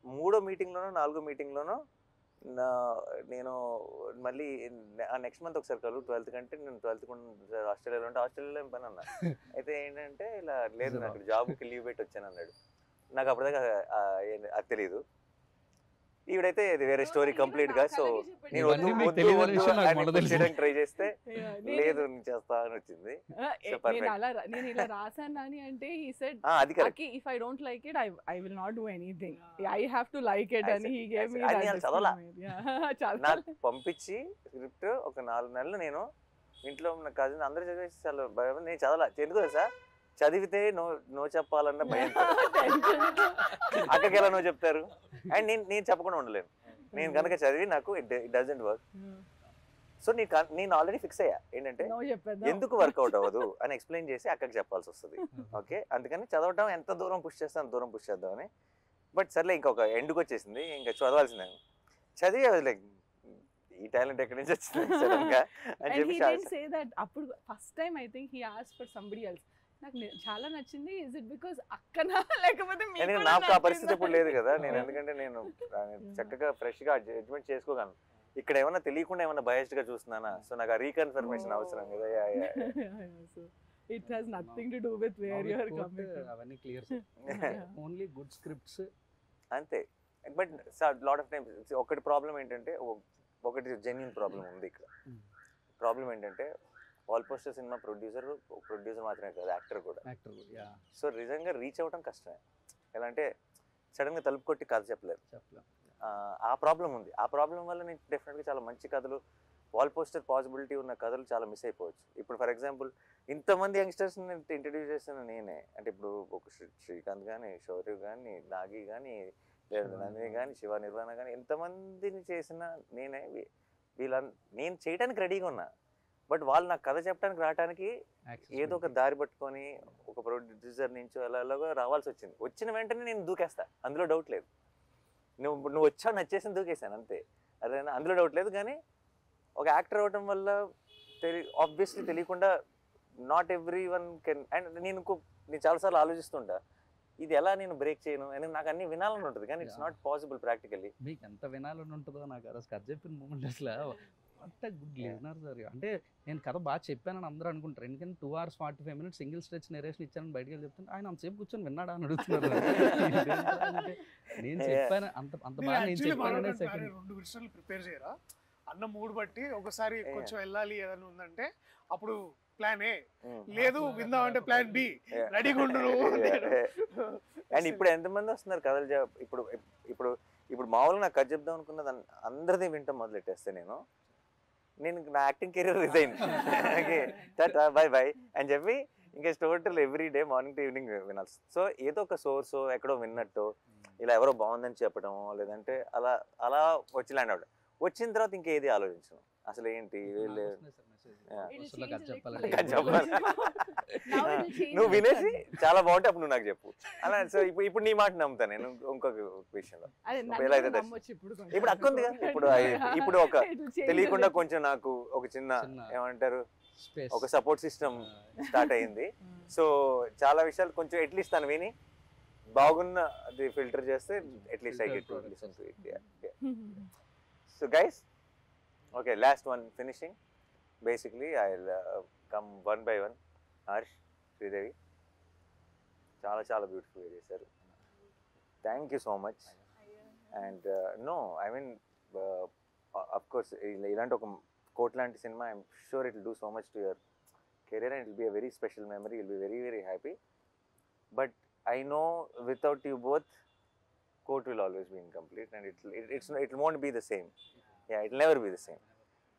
[SPEAKER 1] 3వ మీటింగ్లోనో 4వ మీటింగ్లోనో నేను మళ్ళీ నెక్స్ట్ మంత్ ఒకసారి కలు 12th కంటే నేను 12th ఆస్ట్రేలియాలో ఉంటే ఆస్ట్రేలియాలో ఏం పని అన్నా. అయితే ఏంటంటే ఇలా లేదు నాకు జాబ్కి లీవ్ పెట్టి వచ్చాను అన్నాడు. నాకు అప్పటిదాకా అది తెలియదు. ఈవిడైతే ఇది వేరే స్టోరీ కంప్లీట్ గా. సో నేను
[SPEAKER 3] ఇవన్నీ మీకు తెలియని విషయం నాకు మొదలు తెలుసు.
[SPEAKER 1] ట్రై చేస్తే లేదు నేను చేస్తా అని వచ్చింది. So perfect.
[SPEAKER 2] నేను ఇలా రాసాను అని అంటే he said
[SPEAKER 1] అది correct.
[SPEAKER 2] Aki, if I don't like it, I will not do anything. I have to like it,
[SPEAKER 1] I
[SPEAKER 2] and
[SPEAKER 1] said-
[SPEAKER 2] he gave me
[SPEAKER 1] అది
[SPEAKER 2] that.
[SPEAKER 1] నేను చదవలా.
[SPEAKER 2] Yeah.
[SPEAKER 1] నాకు పంపించి స్క్రిప్ట్ ఒక 4 నెలలు నేను ఇంట్లో ఉన్న కజిన్ అందరూ చదివేసి చాలా భయం. నేను చదవాలా. ఎందుకు తెలుసా, చదివితే నో చెప్పాలన్న భయం. అక్కకి ఎలా నో చెప్తారు? అండ్ నేను చెప్పకుండా ఉండలేను. నేను కనుక చదివి నాకు ఇట్ డజంట్ వర్క్. సో నేను ఆల్రెడీ ఫిక్స్ అయ్యా ఏంటంటే
[SPEAKER 2] No చెప్పేద్దాం.
[SPEAKER 1] ఎందుకు వర్కౌట్ అవ్వదు అని ఎక్స్ప్లెయిన్ చేసి అక్కకి చెప్పాల్సి వస్తుంది. ఓకే, అందుకని చదవటం ఎంత దూరం పుష్ చేస్తే అంత దూరం పుష్ చేద్దామని. బట్ సర్లే ఇంకొక ఎండ్కి వచ్చేసింది, ఇంకా చదవాల్సిందే. చదివి లైక్ ఈ టాలెంట్ ఎక్కడి నుంచి వచ్చింది సడన్ గా అని
[SPEAKER 2] And
[SPEAKER 1] చెప్పి
[SPEAKER 2] he didn't say that. అప్పుడు first time I think he asked for somebody else. నాకు చాలా నచ్చింది. Is it because అక్కనా లేకపోతే మీకు
[SPEAKER 1] నేను
[SPEAKER 2] కూడా
[SPEAKER 1] నాకు ఆ పరిస్థితి
[SPEAKER 2] నచ్చిందా?
[SPEAKER 1] ఇప్పుడు లేదు కదా. నేను ఎందుకంటే నేను చక్కగా ఫ్రెష్ గా జడ్జ్మెంట్ చేసుకోగలను. ఇక్కడ ఏమన్నా తెలియకుండా ఏమన్నా బయస్డ్ గా చూస్తున్నానా? సో నాకు ఆ రీకన్ఫర్మేషన్ అవసరం కదా.
[SPEAKER 2] So it has nothing to do with where you are coming from.
[SPEAKER 3] అవన్నీ clear.
[SPEAKER 2] Yeah.
[SPEAKER 3] Only good scripts.
[SPEAKER 1] అంతే. బట్ లాట్ ఆఫ్ టైమ్స్ ఒకటి ప్రాబ్లం ఏంటంటే, ఒకటి జెన్యున్ ప్రాబ్లం ఉంది ఇక్కడ. ప్రాబ్లం ఏంటంటే ఆల్ పోస్టర్ సినిమా ప్రొడ్యూసర్ మాత్రమే కాదు, యాక్టర్ కూడా. సో నిజంగా రీచ్ అవ్వడం కష్టమే. ఎలా అంటే సడన్గా తలుపు కొట్టి కథ చెప్పలేరు. ఆ ప్రాబ్లం ఉంది. ఆ ప్రాబ్లం వల్ల నేను డెఫినెట్గా చాలా మంచి కథలు, వాల్ పోస్టర్ పాసిబిలిటీ ఉన్న కథలు చాలా మిస్ అయిపోవచ్చు. ఇప్పుడు ఫర్ ఎగ్జాంపుల్ ఇంతమంది యంగ్స్టర్స్ని ఇంట్రడ్యూస్ చేసిన నేనే. అంటే ఇప్పుడు ఒక శ్రీకాంత్ కానీ, శౌర్య కానీ, నాగి కానీ, లేదా నందిని కానీ, శివ నిర్వాణ కానీ, ఎంతమందిని చేసిన నేనే. నేను చేయడానికి రెడీగా ఉన్నా. బట్ వాళ్ళు నాకు కథ చెప్పడానికి రావడానికి ఏదో ఒక దారి పట్టుకొని ఒక ప్రొడ్యూసర్ నుంచో ఎలాగో రావాల్సి వచ్చింది. వచ్చిన వెంటనే నేను దూకేస్తా, అందులో డౌట్ లేదు. నువ్వు వచ్చావు నచ్చేసి దూకేసాను అంతే. అదేనా, అందులో డౌట్ లేదు. కానీ ఒక యాక్టర్ అవ్వటం వల్ల ఆబ్వియస్లీ తెలియకుండా not every one can. And నేను చాలాసార్లు ఆలోచిస్తుంటా, ఇది ఎలా నేను బ్రేక్ చేయను అని. నాకు అన్ని వినాలని ఉంటుంది కానీ ఇట్స్ నాట్ పాసిబుల్ ప్రాక్టికల్లీ.
[SPEAKER 3] మీకు ఎంత వినాలని ఉంటుందో నాకు ఆ రోజు కథ చెప్పిన మూమెంట్ అసలు what a good listener sir. అంటే నేను కథ బాగా చెప్పానని అందరూ అనుకుంటారు. ఎందుకంటే 2 hours 45 minutes single stretch narration ఇచ్చానని బయటకు వెళ్ళి చెప్తాను. ఆయన అంతసేపు కూర్చొని విన్నాడా అని అడుగుతున్నారు. నేను చెప్పాను అంత బాగా నేను చెప్పాననే సెకండ్
[SPEAKER 4] 2 విషయాలు ప్రిపేర్ చేయరా అన్న మూడ్ బట్టి. ఒకసారి కొంచెం వెళ్ళాలి ఏదైనా ఉందంటే అప్పుడు ప్లాన్ ఏ, లేదు విందాం అంటే ప్లాన్ బి, రెడీగా ఉండు.
[SPEAKER 1] అండ్ ఇప్పుడు ఎంతమంది వస్తున్నారు కథలు ఇప్పుడు ఇప్పుడు ఇప్పుడు మామూలుగా నాకు కథ చెప్దాం అనుకున్నది అందరిది వింటాం మొదలెట్టేస్తే నేను నా acting career resign bye bye అని చెప్పి ఇంకా total every day morning to evening వినాల్సి. సో ఏదో ఒక సోర్స్ ఎక్కడో విన్నట్టు ఇలా ఎవరో బాగుందని చెప్పడము, లేదంటే అలా అలా వచ్చి ల్యాండ్ అవడం. వచ్చిన తర్వాత ఇంకేది ఆలోచించను అసలు. ఏంటి నువ్వు వినేసి చాలా బాగుంటే అప్పుడు నువ్వు నాకు చెప్పు అలా. సో ఇప్పుడు నీ మాట నమ్ముతాను నేను. ఇంకొక విషయంలో ఇప్పుడు అక్క ఉంది కదా, ఇప్పుడు ఒక తెలియకుండా కొంచెం నాకు ఒక చిన్న ఏమంటారు ఒక సపోర్ట్ సిస్టమ్ స్టార్ట్ అయింది. సో చాలా విషయాలు కొంచెం అట్లీస్ట్ తను విని బాగున్న అది ఫిల్టర్ చేస్తే at least I get to listen to it. So guys, okay, last one finishing. Basically, I'll come one by one. Harsh, Sridevi, చాలా బ్యూటిఫుల్ చేశారు. Thank you so much. And no I mean of course ఇలాంటి ఒక కోట్ లాంటి cinema I'm sure it will do so much to your career and it will be a very special memory. Will be very very happy. But I know without you both Court will always be incomplete and it won't be the same. Yeah, it will never be the same.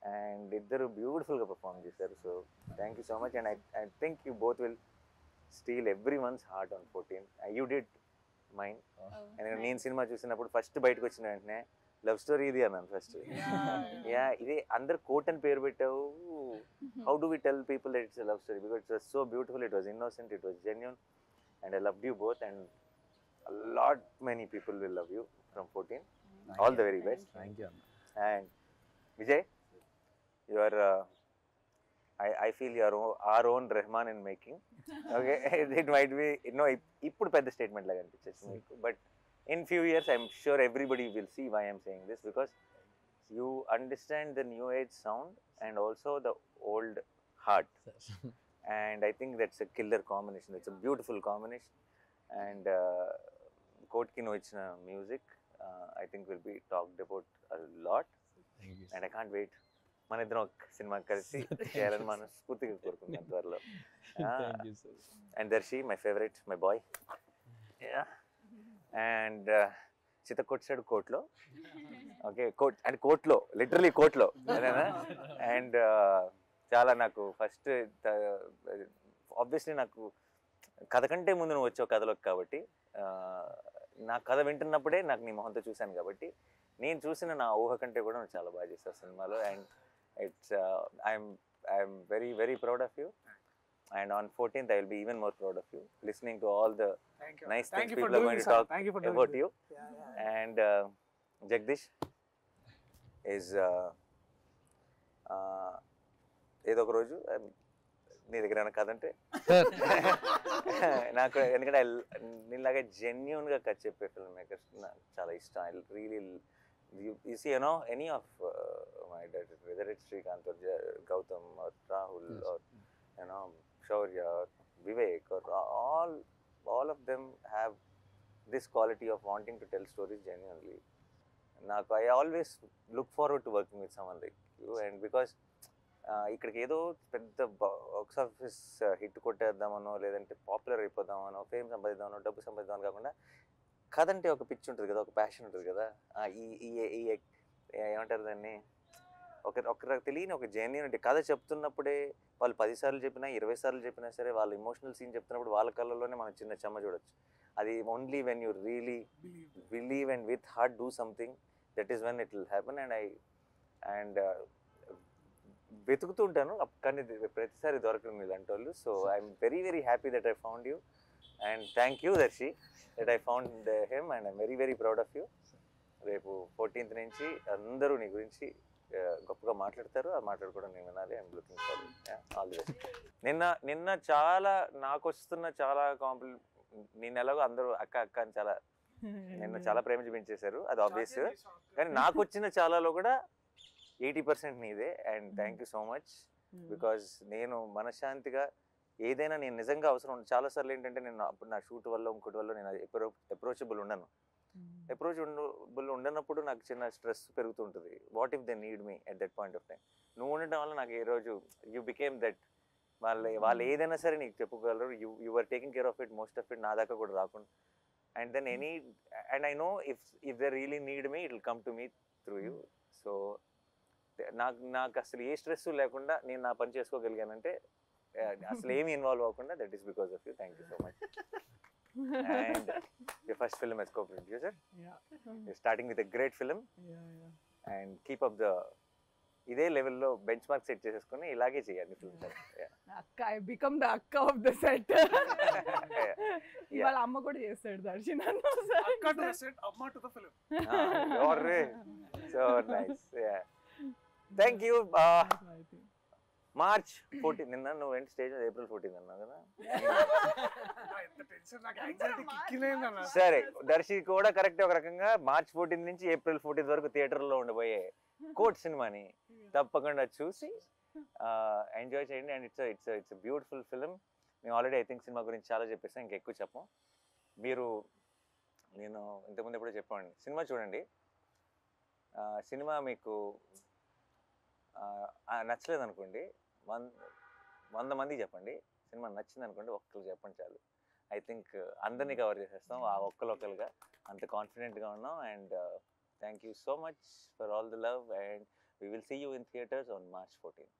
[SPEAKER 1] And ఇద్దరు బ్యూటిఫుల్గా perform చేశారు. So thank you so much. And I think you both will steel every once heart on 14. You did mind. And నేను cinema చూసినప్పుడు first బయటకు వచ్చిన వెంటనే love story ఇది అన్నాను ఫస్ట్. యా, ఇది అందరు కోట్ అని పేరు పెట్టావు. How do we tell people that it's love story? Because it was so beautiful, it was innocent, it was genuine, and I loved you both. And a lot many people will love you from 14. All the very best.
[SPEAKER 5] Thank you.
[SPEAKER 1] And Vijay, you are I feel you are our own Rahman in making. Okay, it might be ఇప్పుడు పెద్ద statement లాగా అనిపించేస్తుంది మీకు, but in few years I'm sure everybody will see why I'm saying this, because you understand the new age sound and also the old heart. And I think that's a killer combination. It's a beautiful combination. And కోట్కి నువ్వు ఇచ్చిన music I think will be talked about a lot and I can't wait మన ఇద్దరం ఒక సినిమా కలిసి చేయాలని మనస్ఫూర్తిగా కోరుకుంటున్నాను త్వరలో. అండ్ Darshi my favourite, my boy. And చిత్తకోట్ సైడ్ కోట్లో, ఓకే కోట్ అంటే కోట్లో లిటరలీ కోట్లో అదేనా. అండ్ చాలా నాకు ఫస్ట్ ఆబ్వియస్లీ నాకు కథ కంటే ముందు నువ్వు వచ్చావు కథలోకి కాబట్టి నా కథ వింటున్నప్పుడే నాకు నీ మొహంతో చూశాను కాబట్టి నేను చూసిన నా ఊహ కంటే కూడా నువ్వు చాలా బాగా చేస్తావు సినిమాలో. And it's I'm very very proud of you, and on 14th I will be even more proud of you, listening to all the nice things people are going to talk about you. And Jagdish is ఏదో ఒక రోజు నీ దగ్గర ఏమైనా కథ అంటే నాకు, ఎందుకంటే నీలాగా జెన్యున్గా కథ చెప్పే ఫిల్మ్ మేకర్స్ నాకు చాలా ఇష్టం. I really you see, you know, any of my directors, whether it's Srikanth or Gautam or Rahul or you know Shaurya or Vivek or all of them have this quality of wanting to tell stories genuinely. Naku, I always look forward to working with someone like you, and because ఇక్కడికి ఏదో పెద్ద box office hit కొట్టేద్దామనో లేదంటే popular అయిపోదామనో fame సంపాదిద్దామనో డబ్బు సంపాదిద్దామని కాకుండా కథ అంటే ఒక పిచ్చి ఉంటుంది కదా, ఒక ప్యాషన్ ఉంటుంది కదా. ఈ ఏమంటారు దాన్ని, ఒక తెలియని ఒక జెన్యూనిటీ. కథ చెప్తున్నప్పుడే వాళ్ళు 10 సార్లు చెప్పినా 20 సార్లు చెప్పినా సరే వాళ్ళు ఎమోషనల్ సీన్ చెప్తున్నప్పుడు వాళ్ళ కళ్ళల్లోనే మనం చిన్న చెమ్మ చూడొచ్చు. అది only when you really believe and with heart do something, that is when it will happen. And వెతుకుతూ ఉంటాను కానీ ప్రతిసారి దొరకను ఇలాంటి వాళ్ళు. So I'm very very happy that I found you, and thank you Darshi that I found him, and I'm very very proud of you. రేపు 14th నుంచి అందరూ నీ గురించి గొప్పగా మాట్లాడతారు, ఆ మాట్లాడుకోవడం నేను వినాలి. I'm looking for all the best. నిన్న చాలా నాకు వస్తున్న చాలా నేను ఎలాగో అందరూ అక్క అక్క అని చాలా నిన్న చాలా ప్రేమ చూపించేశారు, అది ఆబ్వియస్. కానీ నాకు వచ్చిన చాలాలో కూడా 80% నీదే. And thank you so much, because నేను మనశ్శాంతిగా ఏదైనా నేను నిజంగా అవసరం చాలాసార్లు ఏంటంటే నేను అప్పుడు నా షూట్ వల్ల ఇంకోటి వల్ల నేను అప్రోచబుల్ ఉండను. అప్రోచబుల్ ఉండనప్పుడు నాకు చిన్న స్ట్రెస్ పెరుగుతుంటుంది. What if they need me at that point of time. నువ్వు ఉండటం వల్ల నాకు ఏ రోజు యూ బికేమ్ దట్. వాళ్ళు ఏదైనా సరే నీకు చెప్పుకోగలరు. You are taking care of it, most of it నా దాకా కూడా రాకుండా. And then and I know if they really need me it will come to me through you. So నాకు అసలు ఏ స్ట్రెస్ లేకుండా నేను నా పని చేసుకోగలిగానంటే అసలు ఏమి ఇన్వాల్వ్ అవ్వకుండా, that is because of you. Thank you so much. And your first film as co-producer, you're starting with a great film, and keep up the ఇదే లెవెల్లో బెంచ్ మార్క్ సెట్ చేసేసుకుని ఇలాగే చేయాలి ఫిల్మ్స్.
[SPEAKER 2] అక్క ఐ బికమ్ ద అక్క of the set. ఇవాళ అమ్మ కూడా చేస్తాడు దర్శి నన్ను.
[SPEAKER 4] అక్క టు ద సెట్, అమ్మ to the film.
[SPEAKER 1] So nice. Thank you. March 14 నిన్న నువ్వు ఏంటి స్టేజ్ April 14 అన్నావు కదా. సరే, దర్శి కూడా కరెక్ట్. ఒక రకంగా March 14 నుంచి April 14 వరకు థియేటర్లో ఉండబోయే కోట్ సినిమాని తప్పకుండా చూసి ఎంజాయ్ చేయండి. And it's beautiful film. మేము ఆల్రెడీ ఐ థింక్ సినిమా గురించి చాలా చెప్పేసాం, ఇంకెక్కువ చెప్పం. నేను ఇంతకుముందు ఎప్పుడో చెప్పండి, సినిమా చూడండి. సినిమా మీకు నచ్చలేదు అనుకోండి, 100 మందికి చెప్పండి. సినిమా నచ్చింది అనుకోండి, ఒక్కరికి చెప్పండి చాలు. ఐ థింక్ అందరినీ కవర్ చేసేస్తాం ఆ ఒక్కరొక్కరుగా, అంత కాన్ఫిడెంట్గా ఉన్నాం. And thank you so much for all the love, and we will see you in theaters on March 14th.